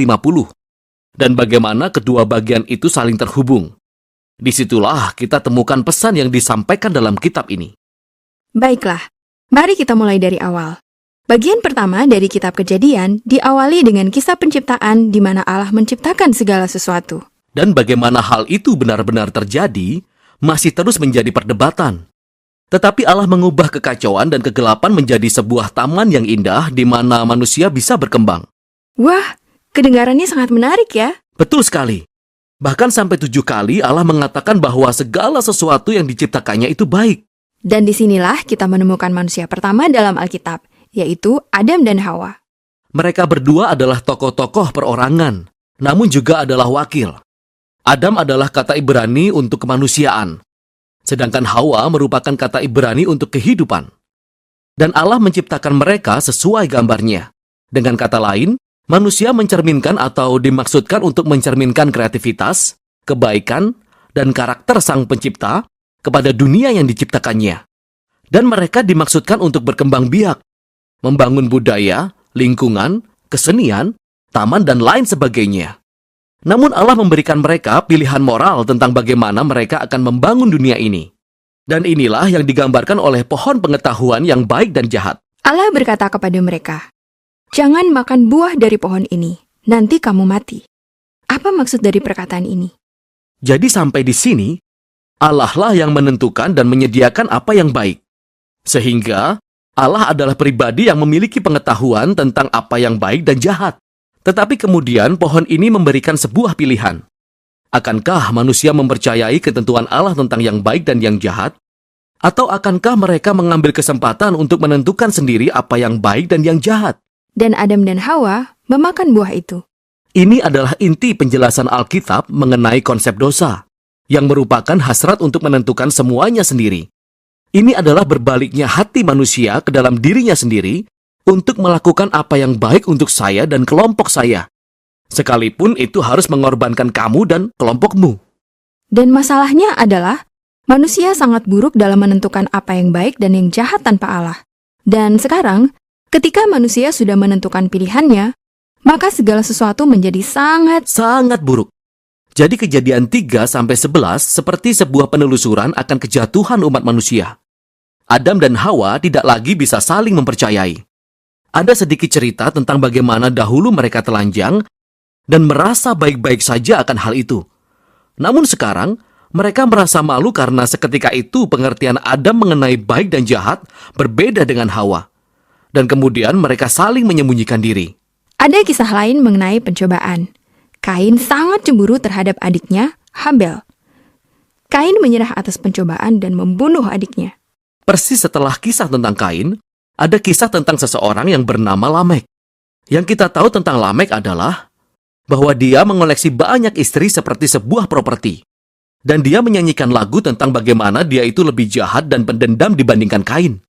Dan bagaimana kedua bagian itu saling terhubung. Disitulah kita temukan pesan yang disampaikan dalam kitab ini. Baiklah, mari kita mulai dari awal. Bagian pertama dari kitab Kejadian diawali dengan kisah penciptaan di mana Allah menciptakan segala sesuatu. Dan bagaimana hal itu benar-benar terjadi masih terus menjadi perdebatan. Tetapi Allah mengubah kekacauan dan kegelapan menjadi sebuah taman yang indah di mana manusia bisa berkembang. Wah, kedengarannya sangat menarik ya. Betul sekali. Bahkan sampai 7 kali Allah mengatakan bahwa segala sesuatu yang diciptakannya itu baik. Dan disinilah kita menemukan manusia pertama dalam Alkitab, yaitu Adam dan Hawa. Mereka berdua adalah tokoh-tokoh perorangan, namun juga adalah wakil. Adam adalah kata Ibrani untuk kemanusiaan, sedangkan Hawa merupakan kata Ibrani untuk kehidupan. Dan Allah menciptakan mereka sesuai gambarnya. Dengan kata lain, manusia mencerminkan atau dimaksudkan untuk mencerminkan kreativitas, kebaikan, dan karakter Sang Pencipta kepada dunia yang diciptakannya. Dan mereka dimaksudkan untuk berkembang biak, membangun budaya, lingkungan, kesenian, taman, dan lain sebagainya. Namun Allah memberikan mereka pilihan moral tentang bagaimana mereka akan membangun dunia ini. Dan inilah yang digambarkan oleh pohon pengetahuan yang baik dan jahat. Allah berkata kepada mereka, "Jangan makan buah dari pohon ini, nanti kamu mati." Apa maksud dari perkataan ini? Jadi sampai di sini, Allah lah yang menentukan dan menyediakan apa yang baik. Sehingga Allah adalah pribadi yang memiliki pengetahuan tentang apa yang baik dan jahat. Tetapi kemudian pohon ini memberikan sebuah pilihan. Akankah manusia mempercayai ketentuan Allah tentang yang baik dan yang jahat? Atau akankah mereka mengambil kesempatan untuk menentukan sendiri apa yang baik dan yang jahat? Dan Adam dan Hawa memakan buah itu. Ini adalah inti penjelasan Alkitab mengenai konsep dosa, yang merupakan hasrat untuk menentukan semuanya sendiri. Ini adalah berbaliknya hati manusia ke dalam dirinya sendiri untuk melakukan apa yang baik untuk saya dan kelompok saya. Sekalipun itu harus mengorbankan kamu dan kelompokmu. Dan masalahnya adalah, manusia sangat buruk dalam menentukan apa yang baik dan yang jahat tanpa Allah. Dan sekarang, ketika manusia sudah menentukan pilihannya, maka segala sesuatu menjadi sangat buruk. Jadi Kejadian 3-11 seperti sebuah penelusuran akan kejatuhan umat manusia. Adam dan Hawa tidak lagi bisa saling mempercayai. Ada sedikit cerita tentang bagaimana dahulu mereka telanjang dan merasa baik-baik saja akan hal itu. Namun sekarang, mereka merasa malu karena seketika itu pengertian Adam mengenai baik dan jahat berbeda dengan Hawa. Dan kemudian mereka saling menyembunyikan diri. Ada kisah lain mengenai pencobaan. Kain sangat cemburu terhadap adiknya, Habel. Kain menyerah atas pencobaan dan membunuh adiknya. Persis setelah kisah tentang Kain, ada kisah tentang seseorang yang bernama Lamek. Yang kita tahu tentang Lamek adalah bahwa dia mengoleksi banyak istri seperti sebuah properti. Dan dia menyanyikan lagu tentang bagaimana dia itu lebih jahat dan pendendam dibandingkan Kain.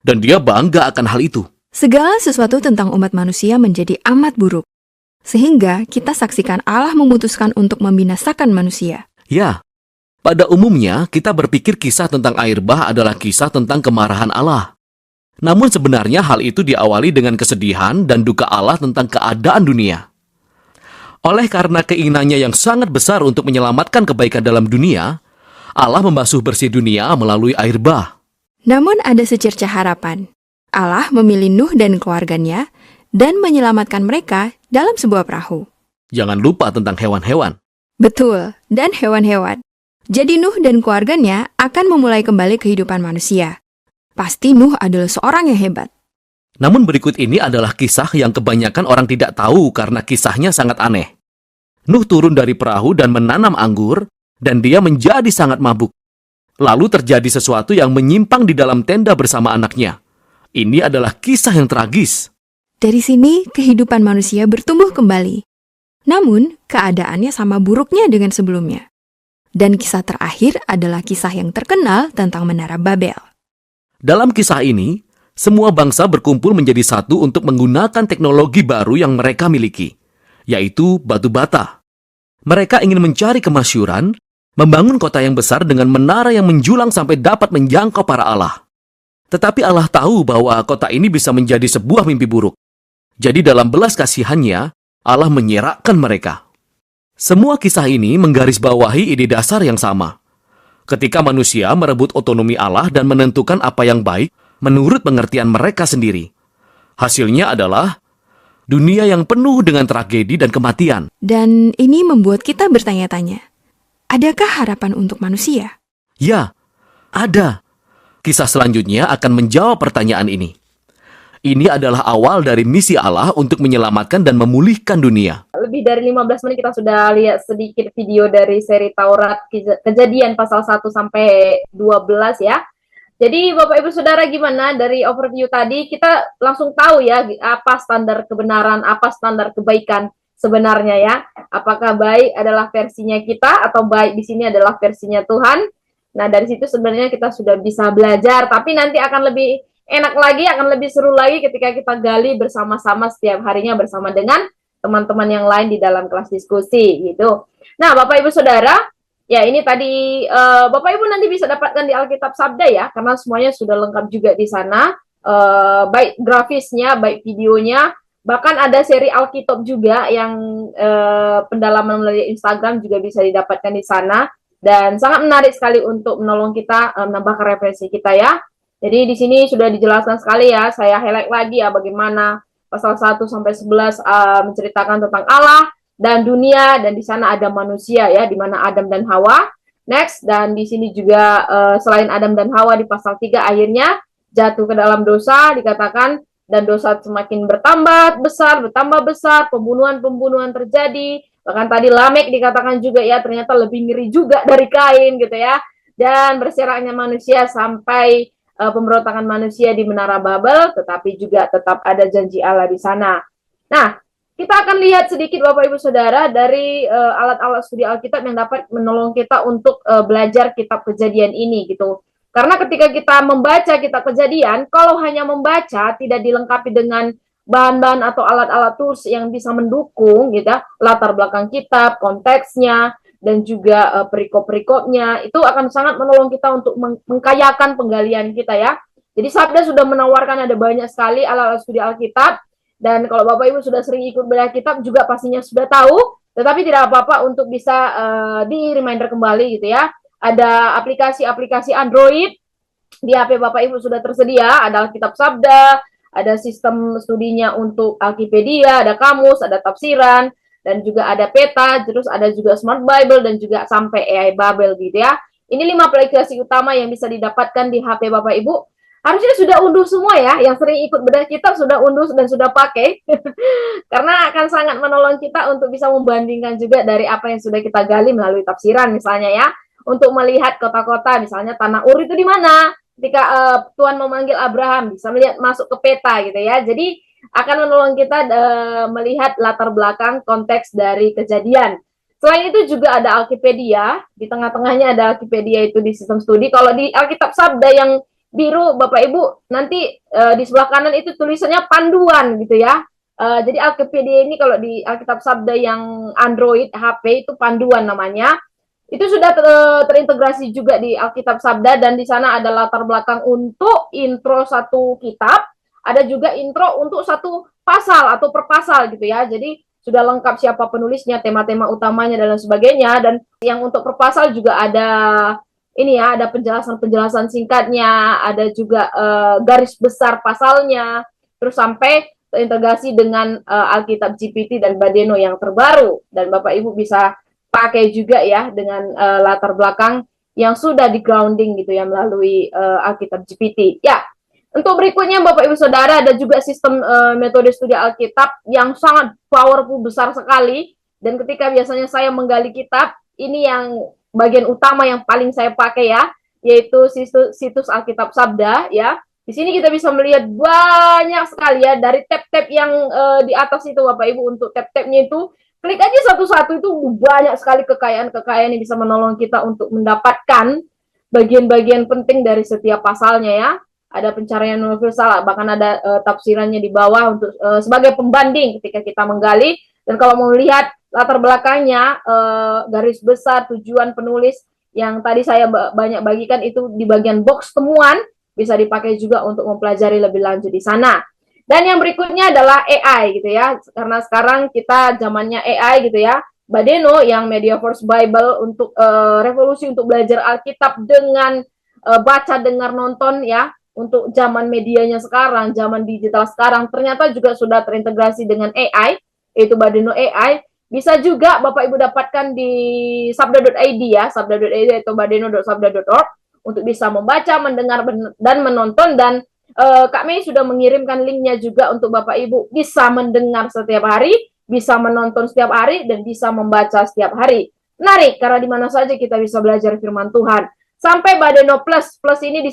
Dan dia bangga akan hal itu. Segala sesuatu tentang umat manusia menjadi amat buruk. Sehingga kita saksikan Allah memutuskan untuk membinasakan manusia. Ya, pada umumnya kita berpikir kisah tentang air bah adalah kisah tentang kemarahan Allah. Namun sebenarnya hal itu diawali dengan kesedihan dan duka Allah tentang keadaan dunia. Oleh karena keinginannya yang sangat besar untuk menyelamatkan kebaikan dalam dunia, Allah membasuh bersih dunia melalui air bah. Namun ada secercah harapan. Allah memilih Nuh dan keluarganya dan menyelamatkan mereka dalam sebuah perahu. Jangan lupa tentang hewan-hewan. Betul, dan hewan-hewan. Jadi Nuh dan keluarganya akan memulai kembali kehidupan manusia. Pasti Nuh adalah seorang yang hebat. Namun berikut ini adalah kisah yang kebanyakan orang tidak tahu karena kisahnya sangat aneh. Nuh turun dari perahu dan menanam anggur, dan dia menjadi sangat mabuk. Lalu terjadi sesuatu yang menyimpang di dalam tenda bersama anaknya. Ini adalah kisah yang tragis. Dari sini, kehidupan manusia bertumbuh kembali. Namun, keadaannya sama buruknya dengan sebelumnya. Dan kisah terakhir adalah kisah yang terkenal tentang Menara Babel. Dalam kisah ini, semua bangsa berkumpul menjadi satu untuk menggunakan teknologi baru yang mereka miliki, yaitu batu bata. Mereka ingin mencari kemasyhuran, membangun kota yang besar dengan menara yang menjulang sampai dapat menjangkau para Allah. Tetapi Allah tahu bahwa kota ini bisa menjadi sebuah mimpi buruk. Jadi dalam belas kasihannya, Allah menyerakkan mereka. Semua kisah ini menggarisbawahi ide dasar yang sama. Ketika manusia merebut otonomi Allah dan menentukan apa yang baik menurut pengertian mereka sendiri. Hasilnya adalah dunia yang penuh dengan tragedi dan kematian. Dan ini membuat kita bertanya-tanya, adakah harapan untuk manusia? Ya, ada. Kisah selanjutnya akan menjawab pertanyaan ini. Ini adalah awal dari misi Allah untuk menyelamatkan dan memulihkan dunia. Lebih dari 15 menit kita sudah lihat sedikit video dari seri Taurat Kejadian pasal 1 sampai 12 ya. Jadi Bapak Ibu Saudara, gimana dari overview tadi kita langsung tahu ya apa standar kebenaran, apa standar kebaikan sebenarnya ya. Apakah baik adalah versinya kita atau baik di sini adalah versinya Tuhan. Nah, dari situ sebenarnya kita sudah bisa belajar, tapi nanti akan lebih enak lagi, akan lebih seru lagi ketika kita gali bersama-sama setiap harinya bersama dengan teman-teman yang lain di dalam kelas diskusi gitu. Nah, Bapak Ibu Saudara, ya ini tadi Bapak Ibu nanti bisa dapatkan di Alkitab Sabda ya, karena semuanya sudah lengkap juga di sana, baik grafisnya, baik videonya, bahkan ada seri Alkitab juga yang pendalaman melalui Instagram juga bisa didapatkan di sana, dan sangat menarik sekali untuk menolong kita menambahkan referensi kita ya. Jadi di sini sudah dijelaskan sekali ya, saya highlight lagi ya bagaimana pasal 1 sampai 11 menceritakan tentang Allah dan dunia, dan di sana ada manusia ya, di mana Adam dan Hawa. Next, dan di sini juga selain Adam dan Hawa di pasal 3 akhirnya jatuh ke dalam dosa, dikatakan dan dosa semakin bertambah besar, pembunuhan terjadi. Bahkan tadi Lamek dikatakan juga ya, ternyata lebih ngeri juga dari Kain gitu ya. Dan berseraknya manusia sampai pemberontakan manusia di Menara Babel, tetapi juga tetap ada janji Allah di sana. Nah, kita akan lihat sedikit Bapak Ibu Saudara dari alat-alat studi Alkitab yang dapat menolong kita untuk belajar kitab Kejadian ini gitu. Karena ketika kita membaca kitab Kejadian, kalau hanya membaca tidak dilengkapi dengan bahan-bahan atau alat-alat tools yang bisa mendukung gitu, latar belakang kitab, konteksnya, dan juga perikop-perikopnya, itu akan sangat menolong kita untuk mengkayakan penggalian kita ya. Jadi Sabda sudah menawarkan ada banyak sekali alat-alat studi Alkitab, dan kalau Bapak Ibu sudah sering ikut belajar kitab juga pastinya sudah tahu, tetapi tidak apa-apa untuk bisa di-reminder kembali gitu ya. Ada aplikasi-aplikasi Android di HP Bapak Ibu sudah tersedia, ada Alkitab Sabda, ada sistem studinya untuk Alkipedia, ada kamus, ada tafsiran, dan juga ada peta, terus ada juga Smart Bible, dan juga sampai AI Babel gitu ya. Ini 5 aplikasi utama yang bisa didapatkan di HP Bapak Ibu. Harusnya sudah unduh semua ya, yang sering ikut bedah kitab sudah unduh dan sudah pakai. Karena akan sangat menolong kita untuk bisa membandingkan juga dari apa yang sudah kita gali melalui tafsiran misalnya ya. Untuk melihat kota-kota, misalnya Tanah Ur itu di mana. Ketika Tuhan memanggil Abraham, bisa melihat masuk ke peta gitu ya. Jadi akan menolong kita melihat latar belakang konteks dari Kejadian. Selain itu juga ada Alkipedia, di tengah-tengahnya ada Alkipedia itu di sistem studi. Kalau di Alkitab Sabda yang biru Bapak Ibu, nanti di sebelah kanan itu tulisannya panduan gitu ya. Jadi Alkipedia ini kalau di Alkitab Sabda yang Android, HP itu panduan namanya. Itu sudah terintegrasi juga di Alkitab Sabda, dan di sana ada latar belakang untuk intro satu kitab, ada juga intro untuk satu pasal atau per pasal gitu ya. Jadi sudah lengkap siapa penulisnya, tema-tema utamanya dan lain sebagainya. Dan yang untuk per pasal juga ada ini ya, ada penjelasan-penjelasan singkatnya, ada juga garis besar pasalnya, terus sampai terintegrasi dengan Alkitab GPT dan Badeno yang terbaru, dan Bapak Ibu bisa pakai juga ya dengan latar belakang yang sudah di grounding gitu ya melalui Alkitab GPT. Ya, untuk berikutnya Bapak Ibu Saudara ada juga sistem metode studi Alkitab yang sangat powerful, besar sekali. Dan ketika biasanya saya menggali kitab, ini yang bagian utama yang paling saya pakai ya, yaitu situs Alkitab Sabda ya. Di sini kita bisa melihat banyak sekali ya dari tab-tab yang di atas itu Bapak Ibu. Untuk tab-tabnya itu klik aja satu-satu, itu banyak sekali kekayaan-kekayaan yang bisa menolong kita untuk mendapatkan bagian-bagian penting dari setiap pasalnya ya. Ada pencarian universal, bahkan ada tafsirannya di bawah untuk sebagai pembanding ketika kita menggali. Dan kalau mau lihat latar belakangnya, garis besar tujuan penulis yang tadi saya banyak bagikan itu di bagian box temuan, bisa dipakai juga untuk mempelajari lebih lanjut di sana. Dan yang berikutnya adalah AI gitu ya, karena sekarang kita zamannya AI gitu ya. Badeno yang Mediaverse Bible untuk revolusi untuk belajar Alkitab dengan baca, dengar, nonton ya, untuk zaman medianya sekarang, zaman digital sekarang, ternyata juga sudah terintegrasi dengan AI, yaitu Badeno AI. Bisa juga Bapak Ibu dapatkan di sabda.id ya, sabda.id atau badeno.sabda.org untuk bisa membaca, mendengar, dan menonton. Dan Kak Mei sudah mengirimkan linknya juga untuk Bapak Ibu bisa mendengar setiap hari, bisa menonton setiap hari, dan bisa membaca setiap hari. Menarik, karena di mana saja kita bisa belajar firman Tuhan. Sampai Badeno Plus, plus ini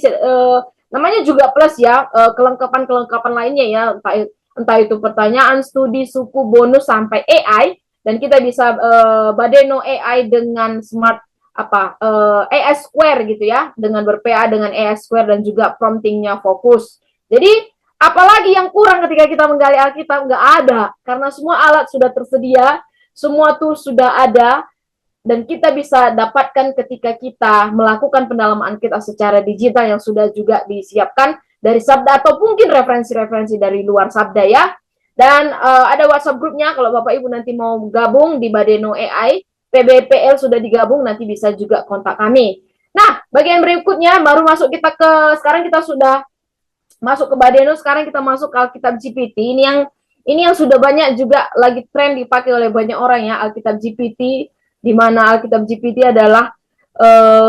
namanya juga plus ya, kelengkapan-kelengkapan lainnya ya, entah itu pertanyaan, studi, suku, bonus, sampai AI. Dan kita bisa Badeno AI dengan smart AI Square gitu ya, dengan ber-PA dengan AI Square dan juga promptingnya fokus. Jadi apalagi yang kurang ketika kita menggali Alkitab? Nggak ada, karena semua alat sudah tersedia, semua tools sudah ada, dan kita bisa dapatkan ketika kita melakukan pendalaman kita secara digital yang sudah juga disiapkan dari sabda atau mungkin referensi-referensi dari luar sabda ya. Dan ada WhatsApp grupnya kalau Bapak Ibu nanti mau gabung di Badeno AI, PBPL sudah digabung, nanti bisa juga kontak kami. Nah, bagian berikutnya baru masuk kita ke, sekarang kita sudah masuk ke Badeno, sekarang kita masuk ke Alkitab GPT. Ini yang sudah banyak juga lagi tren dipakai oleh banyak orang ya, Alkitab GPT, di mana Alkitab GPT adalah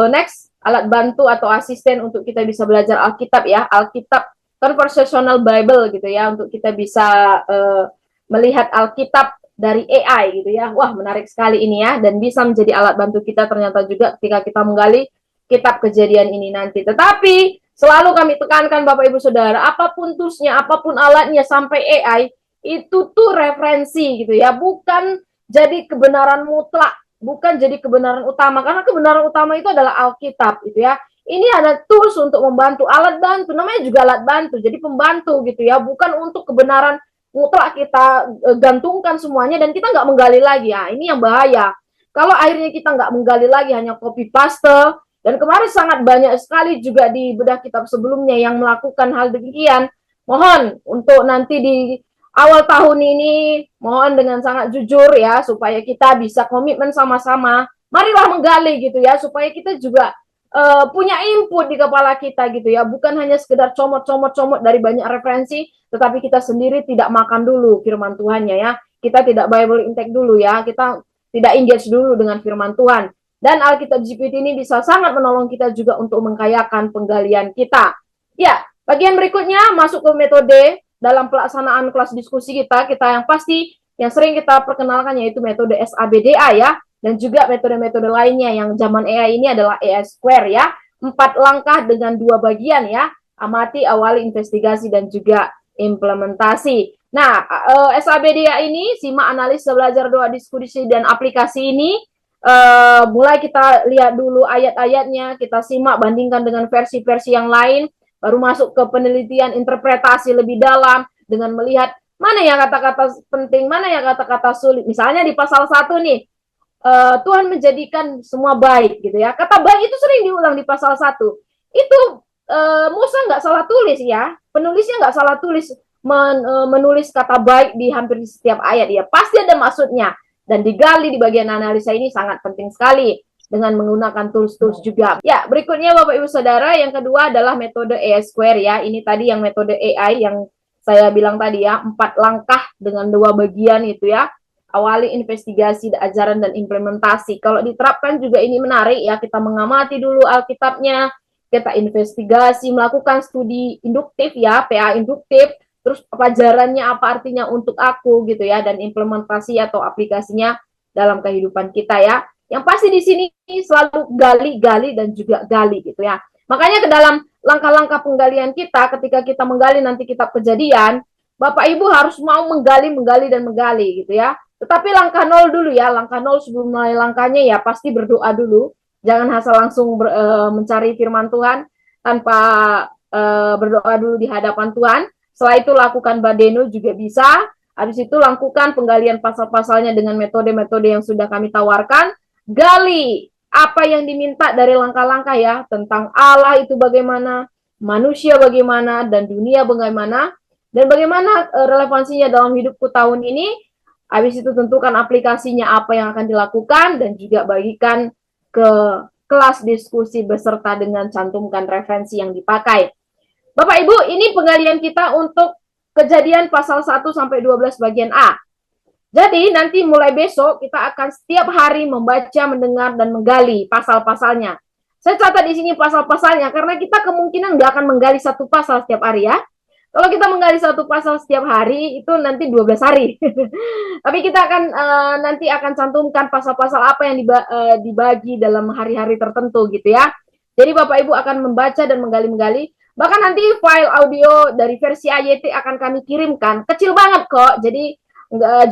next alat bantu atau asisten untuk kita bisa belajar Alkitab ya, Alkitab Conversational Bible gitu ya, untuk kita bisa melihat Alkitab dari AI gitu ya. Wah, menarik sekali ini ya, dan bisa menjadi alat bantu kita ternyata juga ketika kita menggali kitab Kejadian ini nanti. Tetapi selalu kami tekankan Bapak Ibu Saudara, apapun toolsnya, apapun alatnya, sampai AI, itu tuh referensi gitu ya, bukan jadi kebenaran mutlak, bukan jadi kebenaran utama, karena kebenaran utama itu adalah Alkitab gitu ya. Ini ada tools untuk membantu, alat bantu, namanya juga alat bantu, jadi pembantu gitu ya, bukan untuk kebenaran mutlak kita gantungkan semuanya dan kita nggak menggali lagi ya. Ini yang bahaya. Kalau akhirnya kita nggak menggali lagi, hanya copy paste, dan kemarin sangat banyak sekali juga di bedah kitab sebelumnya yang melakukan hal demikian. Mohon untuk nanti di awal tahun ini, mohon dengan sangat jujur ya, supaya kita bisa komitmen sama-sama. Marilah menggali gitu ya, supaya kita juga punya input di kepala kita gitu ya, bukan hanya sekedar comot dari banyak referensi, tetapi kita sendiri tidak makan dulu firman Tuhannya ya, kita tidak Bible intake dulu ya, kita tidak engage dulu dengan firman Tuhan. Dan Alkitab GPT ini bisa sangat menolong kita juga untuk mengkayakan penggalian kita. Ya, bagian berikutnya masuk ke metode dalam pelaksanaan kelas diskusi kita yang pasti yang sering kita perkenalkan yaitu metode SABDA ya. Dan juga metode-metode lainnya yang zaman AI ini adalah AI Square ya. 4 langkah dengan 2 bagian ya. Amati, awali, investigasi, dan juga implementasi. Nah, SABDA ini, simak, analisa, belajar, doa, diskusi, dan aplikasi ini. Mulai kita lihat dulu ayat-ayatnya, kita simak, bandingkan dengan versi-versi yang lain. Baru masuk ke penelitian, interpretasi lebih dalam dengan melihat mana yang kata-kata penting, mana yang kata-kata sulit. Misalnya di pasal 1 nih, Tuhan menjadikan semua baik gitu ya. Kata baik itu sering diulang di pasal 1. Itu Musa nggak salah tulis ya. Penulisnya nggak salah tulis menulis kata baik di hampir setiap ayat ya. Pasti ada maksudnya. Dan digali di bagian analisa ini sangat penting sekali dengan menggunakan tools-tools juga. Ya, berikutnya Bapak Ibu Saudara, yang kedua adalah metode AI Square ya. Ini tadi yang metode AI yang saya bilang tadi ya, 4 langkah dengan 2 bagian itu ya. Awali, investigasi, ajaran, dan implementasi. Kalau diterapkan juga ini menarik ya, kita mengamati dulu Alkitabnya, kita investigasi, melakukan studi induktif ya, PA induktif, terus pelajarannya apa artinya untuk aku gitu ya, dan implementasi atau aplikasinya dalam kehidupan kita ya. Yang pasti di sini selalu gali, dan juga gali gitu ya. Makanya ke dalam langkah-langkah penggalian kita, ketika kita menggali nanti kitab Kejadian, Bapak Ibu harus mau menggali, dan menggali gitu ya. Tetapi langkah nol dulu ya, langkah nol sebelum mulai langkahnya ya pasti berdoa dulu. Jangan asal langsung mencari firman Tuhan tanpa berdoa dulu di hadapan Tuhan. Setelah itu lakukan badeno juga bisa. Habis itu lakukan penggalian pasal-pasalnya dengan metode-metode yang sudah kami tawarkan. Gali apa yang diminta dari langkah-langkah ya, tentang Allah itu bagaimana, manusia bagaimana, dan dunia bagaimana, dan bagaimana relevansinya dalam hidupku tahun ini. Habis itu tentukan aplikasinya apa yang akan dilakukan, dan juga bagikan ke kelas diskusi beserta dengan cantumkan referensi yang dipakai. Bapak Ibu, ini penggalian kita untuk Kejadian pasal 1 sampai 12 bagian A. Jadi nanti mulai besok kita akan setiap hari membaca, mendengar, dan menggali pasal-pasalnya. Saya catat di sini pasal-pasalnya karena kita kemungkinan nggak akan menggali satu pasal setiap hari ya. Kalau kita menggali satu pasal setiap hari itu nanti 12 hari. Tapi kita akan nanti akan cantumkan pasal-pasal apa yang dibagi dalam hari-hari tertentu gitu ya. Jadi Bapak Ibu akan membaca dan menggali-menggali. Bahkan nanti file audio dari versi AYT akan kami kirimkan. Kecil banget kok. Jadi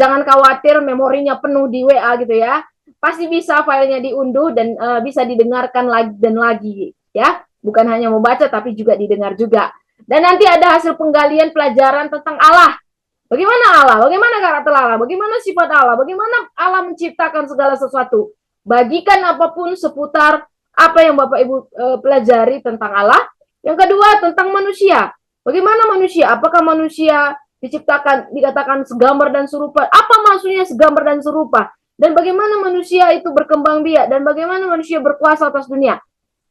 jangan khawatir memorinya penuh di WA gitu ya. Pasti bisa filenya diunduh dan bisa didengarkan lagi dan lagi ya. Bukan hanya membaca tapi juga didengar juga. Dan nanti ada hasil penggalian pelajaran tentang Allah. Bagaimana Allah? Bagaimana karakter Allah? Bagaimana sifat Allah? Bagaimana Allah menciptakan segala sesuatu? Bagikan apapun seputar apa yang Bapak Ibu pelajari tentang Allah. Yang kedua tentang manusia. Bagaimana manusia? Apakah manusia dikatakan segambar dan serupa? Apa maksudnya segambar dan serupa? Dan bagaimana manusia itu berkembang biak? Dan bagaimana manusia berkuasa atas dunia?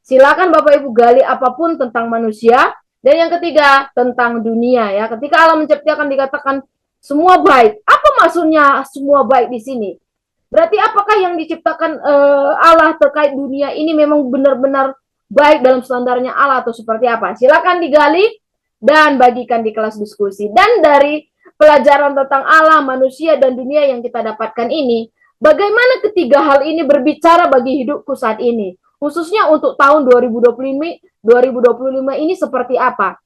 Silakan Bapak Ibu gali apapun tentang manusia. Dan yang ketiga tentang dunia ya. Ketika Allah menciptakan dikatakan semua baik. Apa maksudnya semua baik di sini? Berarti apakah yang diciptakan Allah terkait dunia ini memang benar-benar baik dalam standarnya Allah atau seperti apa? Silakan digali dan bagikan di kelas diskusi. Dan dari pelajaran tentang Allah, manusia, dan dunia yang kita dapatkan ini, bagaimana ketiga hal ini berbicara bagi hidupku saat ini? Khususnya untuk tahun 2025 ini seperti apa?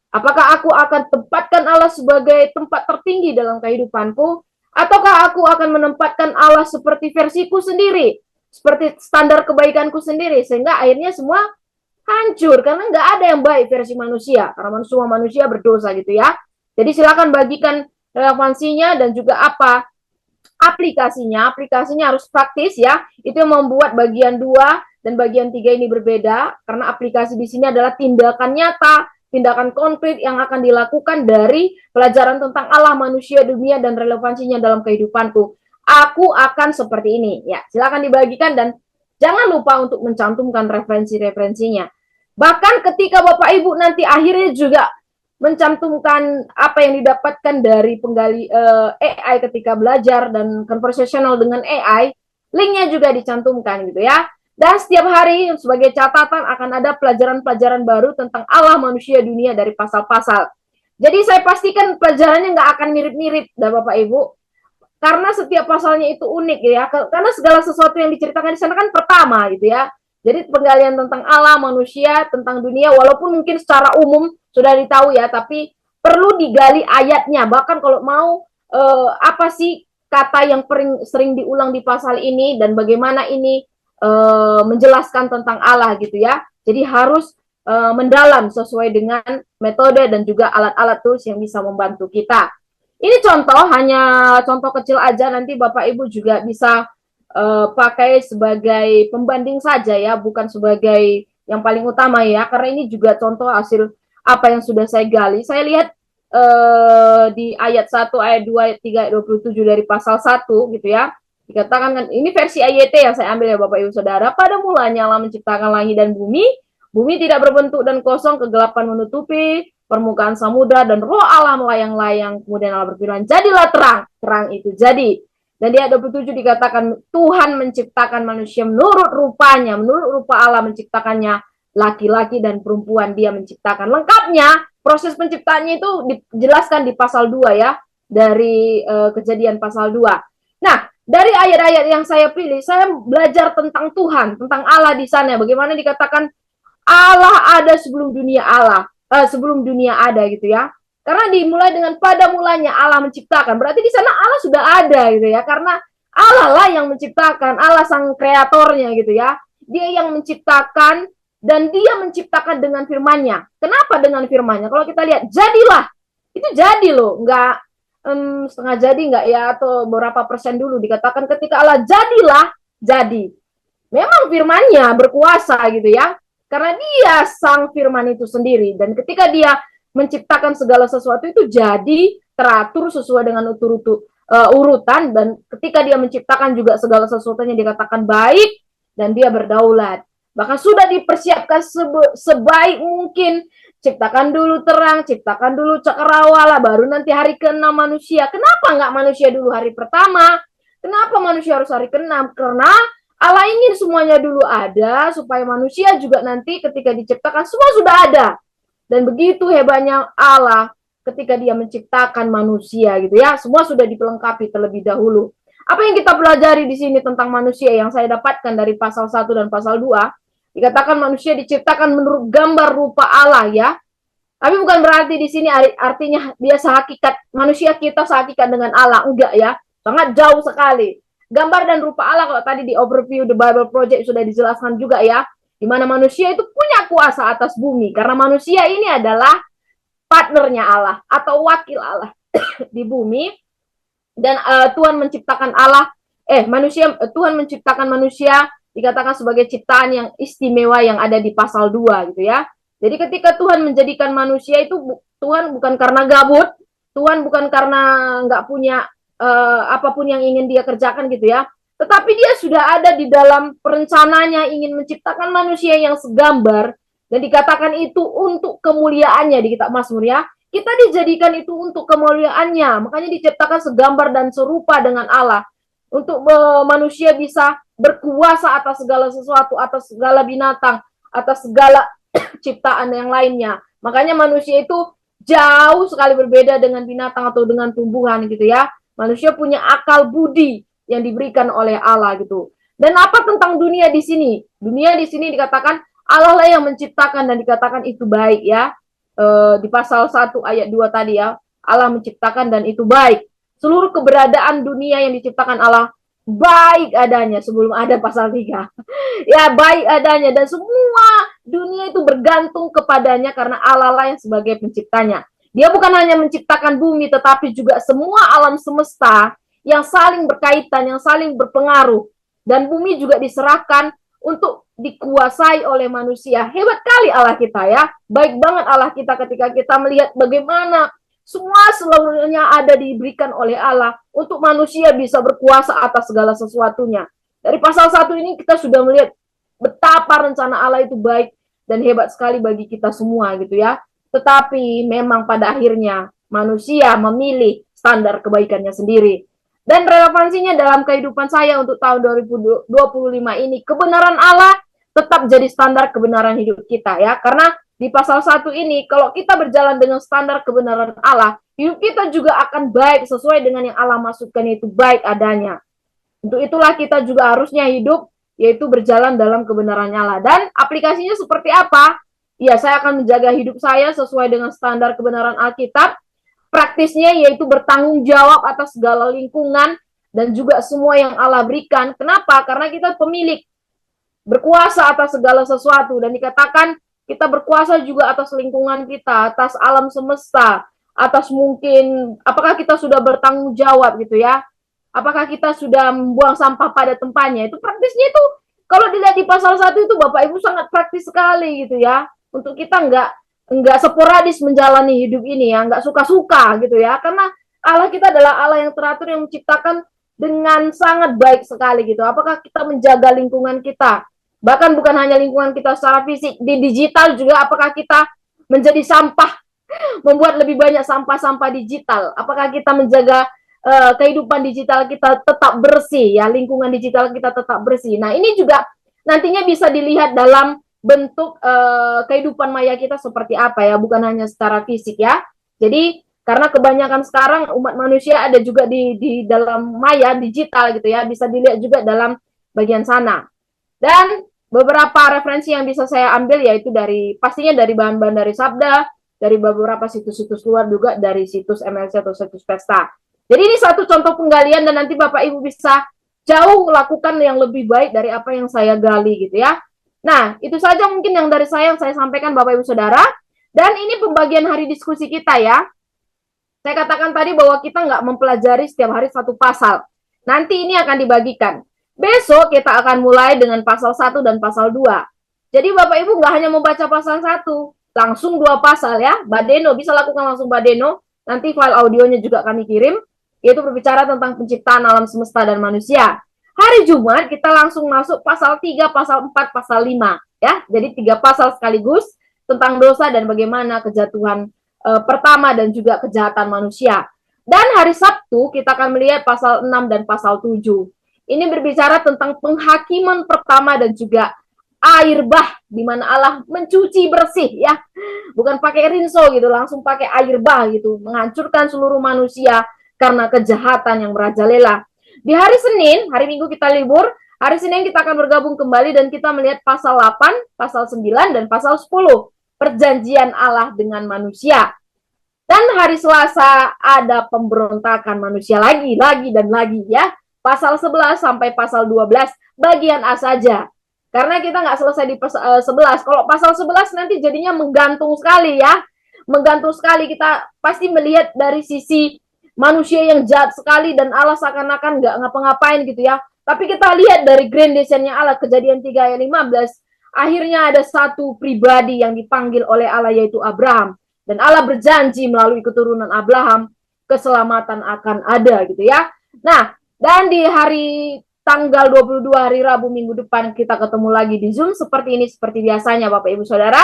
Apakah aku akan tempatkan Allah sebagai tempat tertinggi dalam kehidupanku? Ataukah aku akan menempatkan Allah seperti versiku sendiri? Seperti standar kebaikanku sendiri, sehingga akhirnya semua hancur karena nggak ada yang baik versi manusia karena semua manusia berdosa gitu ya. Jadi silakan bagikan relevansinya dan juga apa aplikasinya harus praktis ya. Itu yang membuat bagian 2 dan bagian 3 ini berbeda karena aplikasi di sini adalah tindakan nyata, tindakan konkret yang akan dilakukan dari pelajaran tentang Allah, manusia, dunia, dan relevansinya dalam kehidupanku. Aku akan seperti ini. Ya, silakan dibagikan dan jangan lupa untuk mencantumkan referensi-referensinya. Bahkan ketika Bapak Ibu nanti akhirnya juga mencantumkan apa yang didapatkan dari penggali AI ketika belajar dan conversational dengan AI, linknya juga dicantumkan gitu ya. Dan setiap hari sebagai catatan akan ada pelajaran-pelajaran baru tentang Allah, manusia, dunia dari pasal-pasal. Jadi saya pastikan pelajarannya nggak akan mirip-mirip, Bapak Ibu. Karena setiap pasalnya itu unik ya. Karena segala sesuatu yang diceritakan di sana kan pertama gitu ya. Jadi penggalian tentang Allah, manusia, tentang dunia, walaupun mungkin secara umum sudah ditahu ya, tapi perlu digali ayatnya. Bahkan kalau mau apa sih kata yang sering diulang di pasal ini dan bagaimana ini menjelaskan tentang Allah gitu ya. Jadi harus mendalam sesuai dengan metode dan juga alat-alat tools yang bisa membantu kita. Ini contoh, hanya contoh kecil aja, nanti Bapak Ibu juga bisa pakai sebagai pembanding saja ya, bukan sebagai yang paling utama ya, karena ini juga contoh hasil apa yang sudah saya gali. Saya lihat di ayat 1, ayat 2, ayat 3, ayat 27 dari pasal 1 gitu ya, dikatakan kan, ini versi AYT yang saya ambil ya Bapak Ibu Saudara, pada mulanya Allah menciptakan langit dan bumi tidak berbentuk dan kosong, kegelapan menutupi permukaan samudra, dan roh Allah melayang-layang, kemudian Allah berfirman, jadilah terang, terang itu jadi. Dan di ayat 27 dikatakan Tuhan menciptakan manusia menurut rupanya, menurut rupa Allah menciptakannya, laki-laki dan perempuan dia menciptakan. Lengkapnya proses penciptaannya itu dijelaskan di pasal 2 ya, dari Kejadian pasal 2. Nah, dari ayat-ayat yang saya pilih, saya belajar tentang Tuhan, tentang Allah di sana. Bagaimana dikatakan Allah ada sebelum dunia sebelum dunia ada gitu ya. Karena dimulai dengan pada mulanya Allah menciptakan. Berarti di sana Allah sudah ada gitu ya. Karena Allah lah yang menciptakan, Allah sang kreatornya gitu ya. Dia yang menciptakan dan dia menciptakan dengan firman-Nya. Kenapa dengan firman-Nya? Kalau kita lihat, jadilah. Itu jadi loh, enggak setengah jadi enggak ya, atau berapa persen dulu dikatakan ketika Allah jadilah, jadi. Memang firman-Nya berkuasa gitu ya. Karena dia sang firman itu sendiri. Dan ketika dia menciptakan segala sesuatu itu jadi teratur sesuai dengan urutan, dan ketika dia menciptakan juga segala sesuatunya dikatakan baik dan dia berdaulat. Bahkan sudah dipersiapkan sebaik mungkin. Ciptakan dulu terang, ciptakan dulu cakrawala, baru nanti hari ke-6 manusia. Kenapa nggak manusia dulu hari pertama? Kenapa manusia harus hari ke-6? Karena Allah ingin semuanya dulu ada, supaya manusia juga nanti ketika diciptakan semua sudah ada. Dan begitu hebatnya Allah ketika dia menciptakan manusia gitu ya. Semua sudah dipelengkapi terlebih dahulu. Apa yang kita pelajari di sini tentang manusia yang saya dapatkan dari pasal 1 dan pasal 2? Dikatakan manusia diciptakan menurut gambar rupa Allah ya. Tapi bukan berarti di sini artinya dia sehakikat, manusia kita sehakikat dengan Allah. Enggak ya. Sangat jauh sekali. Gambar dan rupa Allah, kalau tadi di overview The Bible Project sudah dijelaskan juga ya, di mana manusia itu punya kuasa atas bumi, karena manusia ini adalah partnernya Allah atau wakil Allah di bumi. Dan Tuhan menciptakan Tuhan menciptakan manusia dikatakan sebagai ciptaan yang istimewa yang ada di pasal 2 gitu ya. Jadi ketika Tuhan menjadikan manusia itu, Tuhan bukan karena gabut, Tuhan bukan karena nggak punya apapun yang ingin dia kerjakan gitu ya. Tetapi dia sudah ada di dalam perencananya ingin menciptakan manusia yang segambar, dan dikatakan itu untuk kemuliaannya di kitab Mazmur ya. Kita dijadikan itu untuk kemuliaannya, makanya diciptakan segambar dan serupa dengan Allah. Untuk manusia bisa berkuasa atas segala sesuatu, atas segala binatang, atas segala ciptaan yang lainnya. Makanya manusia itu jauh sekali berbeda dengan binatang atau dengan tumbuhan gitu ya. Manusia punya akal budi yang diberikan oleh Allah gitu. Dan apa tentang dunia di sini? Dunia di sini dikatakan Allah lah yang menciptakan dan dikatakan itu baik ya. Di pasal 1 ayat 2 tadi ya. Allah menciptakan dan itu baik. Seluruh keberadaan dunia yang diciptakan Allah baik adanya sebelum ada pasal 3. Ya, baik adanya, dan semua dunia itu bergantung kepadanya karena Allah lah yang sebagai penciptanya. Dia bukan hanya menciptakan bumi, tetapi juga semua alam semesta yang saling berkaitan, yang saling berpengaruh. Dan bumi juga diserahkan untuk dikuasai oleh manusia. Hebat kali Allah kita ya. Baik banget Allah kita ketika kita melihat bagaimana semua seluruhnya ada diberikan oleh Allah untuk manusia bisa berkuasa atas segala sesuatunya. Dari pasal 1 ini kita sudah melihat betapa rencana Allah itu baik dan hebat sekali bagi kita semua gitu ya. Tetapi memang pada akhirnya manusia memilih standar kebaikannya sendiri. Dan relevansinya dalam kehidupan saya untuk tahun 2025 ini, kebenaran Allah tetap jadi standar kebenaran hidup kita ya. Karena di pasal 1 ini, kalau kita berjalan dengan standar kebenaran Allah, hidup kita juga akan baik sesuai dengan yang Allah maksudkan, itu baik adanya. Untuk itulah kita juga harusnya hidup, yaitu berjalan dalam kebenaran Allah. Dan aplikasinya seperti apa? Ya, saya akan menjaga hidup saya sesuai dengan standar kebenaran Alkitab. Praktisnya yaitu bertanggung jawab atas segala lingkungan dan juga semua yang Allah berikan. Kenapa? Karena kita pemilik, berkuasa atas segala sesuatu, dan dikatakan kita berkuasa juga atas lingkungan kita, atas alam semesta, atas mungkin apakah kita sudah bertanggung jawab gitu ya. Apakah kita sudah membuang sampah pada tempatnya? Itu praktisnya itu kalau dilihat di pasal 1 itu Bapak Ibu sangat praktis sekali gitu ya. Untuk kita enggak sporadis menjalani hidup ini ya, enggak suka-suka gitu ya. Karena Allah kita adalah Allah yang teratur, yang menciptakan dengan sangat baik sekali gitu. Apakah kita menjaga lingkungan kita? Bahkan bukan hanya lingkungan kita secara fisik, di digital juga apakah kita menjadi sampah, membuat lebih banyak sampah-sampah digital? Apakah kita menjaga kehidupan digital kita tetap bersih ya, lingkungan digital kita tetap bersih. Nah, ini juga nantinya bisa dilihat dalam bentuk kehidupan maya kita seperti apa ya, bukan hanya secara fisik ya. Jadi karena kebanyakan sekarang umat manusia ada juga di dalam maya digital gitu ya, bisa dilihat juga dalam bagian sana. Dan beberapa referensi yang bisa saya ambil yaitu pastinya dari bahan-bahan dari Sabda, dari beberapa situs-situs luar juga, dari situs MLC atau situs Pesta. Jadi ini satu contoh penggalian, dan nanti Bapak Ibu bisa jauh lakukan yang lebih baik dari apa yang saya gali gitu ya. Nah, itu saja mungkin yang dari saya yang saya sampaikan Bapak Ibu Saudara. Dan ini pembagian hari diskusi kita ya. Saya katakan tadi bahwa kita nggak mempelajari setiap hari satu pasal. Nanti ini akan dibagikan. Besok kita akan mulai dengan pasal 1 dan pasal 2. Jadi Bapak Ibu nggak hanya membaca pasal 1, langsung 2 pasal ya. Badeno, bisa lakukan langsung Badeno. Nanti file audionya juga kami kirim. Yaitu berbicara tentang penciptaan alam semesta dan manusia. Hari Jumat kita langsung masuk pasal 3, pasal 4, pasal 5. Ya, jadi 3 pasal sekaligus tentang dosa dan bagaimana kejatuhan pertama dan juga kejahatan manusia. Dan hari Sabtu kita akan melihat pasal 6 dan pasal 7. Ini berbicara tentang penghakiman pertama dan juga air bah, di mana Allah mencuci bersih ya. Bukan pakai rinso gitu, langsung pakai air bah gitu, menghancurkan seluruh manusia karena kejahatan yang merajalela. Di hari Senin, hari Minggu kita libur, hari Senin kita akan bergabung kembali dan kita melihat pasal 8, pasal 9, dan pasal 10. Perjanjian Allah dengan manusia. Dan hari Selasa ada pemberontakan manusia lagi dan lagi ya. Pasal 11 sampai pasal 12 bagian A saja. Karena kita nggak selesai di pasal 11. Kalau pasal 11 nanti jadinya menggantung sekali ya. Menggantung sekali, kita pasti melihat dari sisi manusia yang jahat sekali dan Allah seakan-akan nggak ngapa-ngapain gitu ya. Tapi kita lihat dari grand design-nya Allah, Kejadian 3 ayat 15. Akhirnya ada satu pribadi yang dipanggil oleh Allah, yaitu Abraham. Dan Allah berjanji melalui keturunan Abraham, keselamatan akan ada gitu ya. Nah, dan di hari tanggal 22 hari Rabu minggu depan kita ketemu lagi di Zoom seperti ini, seperti biasanya Bapak Ibu Saudara.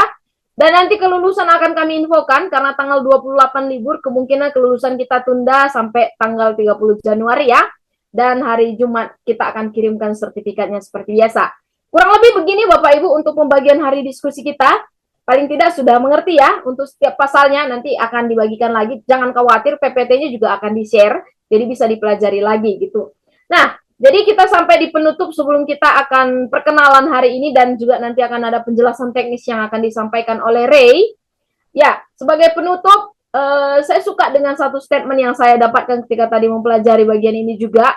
Dan nanti kelulusan akan kami infokan karena tanggal 28 libur, kemungkinan kelulusan kita tunda sampai tanggal 30 Januari ya. Dan hari Jumat kita akan kirimkan sertifikatnya seperti biasa. Kurang lebih begini Bapak Ibu untuk pembagian hari diskusi kita. Paling tidak sudah mengerti ya, untuk setiap pasalnya nanti akan dibagikan lagi. Jangan khawatir, PPT-nya juga akan di-share, jadi bisa dipelajari lagi gitu. Nah, jadi kita sampai di penutup sebelum kita akan perkenalan hari ini dan juga nanti akan ada penjelasan teknis yang akan disampaikan oleh Ray. Ya, sebagai penutup, saya suka dengan satu statement yang saya dapatkan ketika tadi mempelajari bagian ini juga.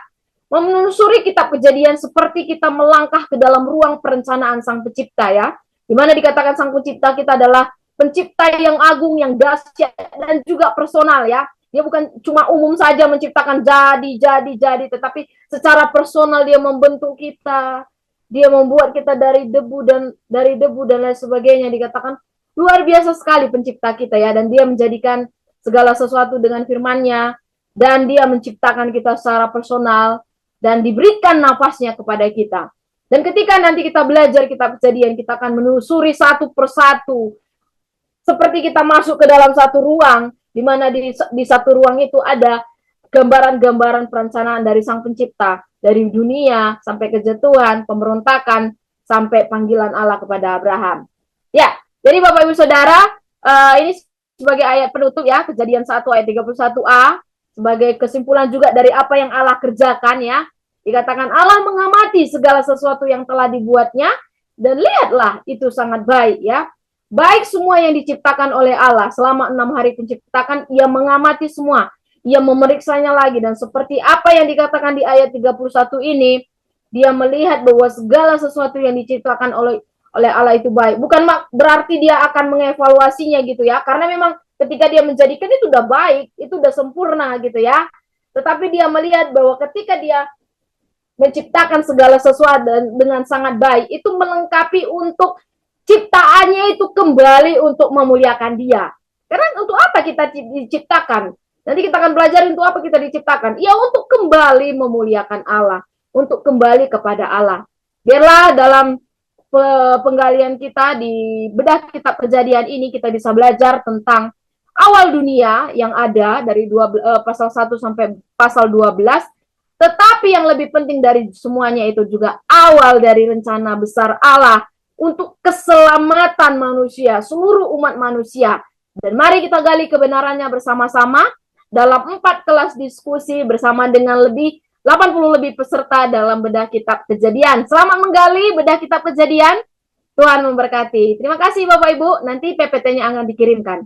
Menelusuri kitab Kejadian seperti kita melangkah ke dalam ruang perencanaan Sang Pencipta ya. Di mana dikatakan Sang Pencipta kita adalah pencipta yang agung, yang dahsyat dan juga personal ya. Dia bukan cuma umum saja menciptakan jadi, tetapi secara personal dia membentuk kita. Dia membuat kita dari debu dan lain sebagainya. Dikatakan luar biasa sekali pencipta kita ya, dan dia menjadikan segala sesuatu dengan firman-Nya, dan dia menciptakan kita secara personal dan diberikan nafasnya kepada kita. Dan ketika nanti kita belajar kitab Kejadian, kita akan menelusuri satu persatu. Seperti kita masuk ke dalam satu ruang, di mana di satu ruang itu ada gambaran-gambaran perencanaan dari Sang Pencipta. Dari dunia, sampai kejatuhan, pemberontakan, sampai panggilan Allah kepada Abraham. Ya, jadi Bapak Ibu Saudara, ini sebagai ayat penutup ya, Kejadian 1 ayat 31a. Sebagai kesimpulan juga dari apa yang Allah kerjakan ya. Dikatakan Allah mengamati segala sesuatu yang telah dibuatnya, dan lihatlah itu sangat baik ya. Baik semua yang diciptakan oleh Allah selama 6 hari penciptakan, ia mengamati semua. Ia memeriksanya lagi, dan seperti apa yang dikatakan di ayat 31 ini, dia melihat bahwa segala sesuatu yang diciptakan oleh Allah itu baik. Bukan berarti dia akan mengevaluasinya gitu ya, karena memang ketika dia menjadikan itu udah baik, itu udah sempurna gitu ya. Tetapi dia melihat bahwa ketika dia menciptakan segala sesuatu dengan sangat baik, itu melengkapi untuk ciptaannya itu kembali untuk memuliakan dia. Karena untuk apa kita diciptakan? Nanti kita akan belajar untuk apa kita diciptakan. Ya untuk kembali memuliakan Allah, untuk kembali kepada Allah. Biarlah dalam penggalian kita di bedah kitab Kejadian ini kita bisa belajar tentang awal dunia yang ada dari pasal 1 sampai pasal 12, tetapi yang lebih penting dari semuanya itu juga awal dari rencana besar Allah untuk keselamatan manusia, seluruh umat manusia. Dan mari kita gali kebenarannya bersama-sama dalam 4 kelas diskusi bersama dengan 80 lebih peserta dalam bedah kitab Kejadian. Selamat menggali bedah kitab Kejadian. Tuhan memberkati. Terima kasih Bapak Ibu, nanti PPT-nya akan dikirimkan.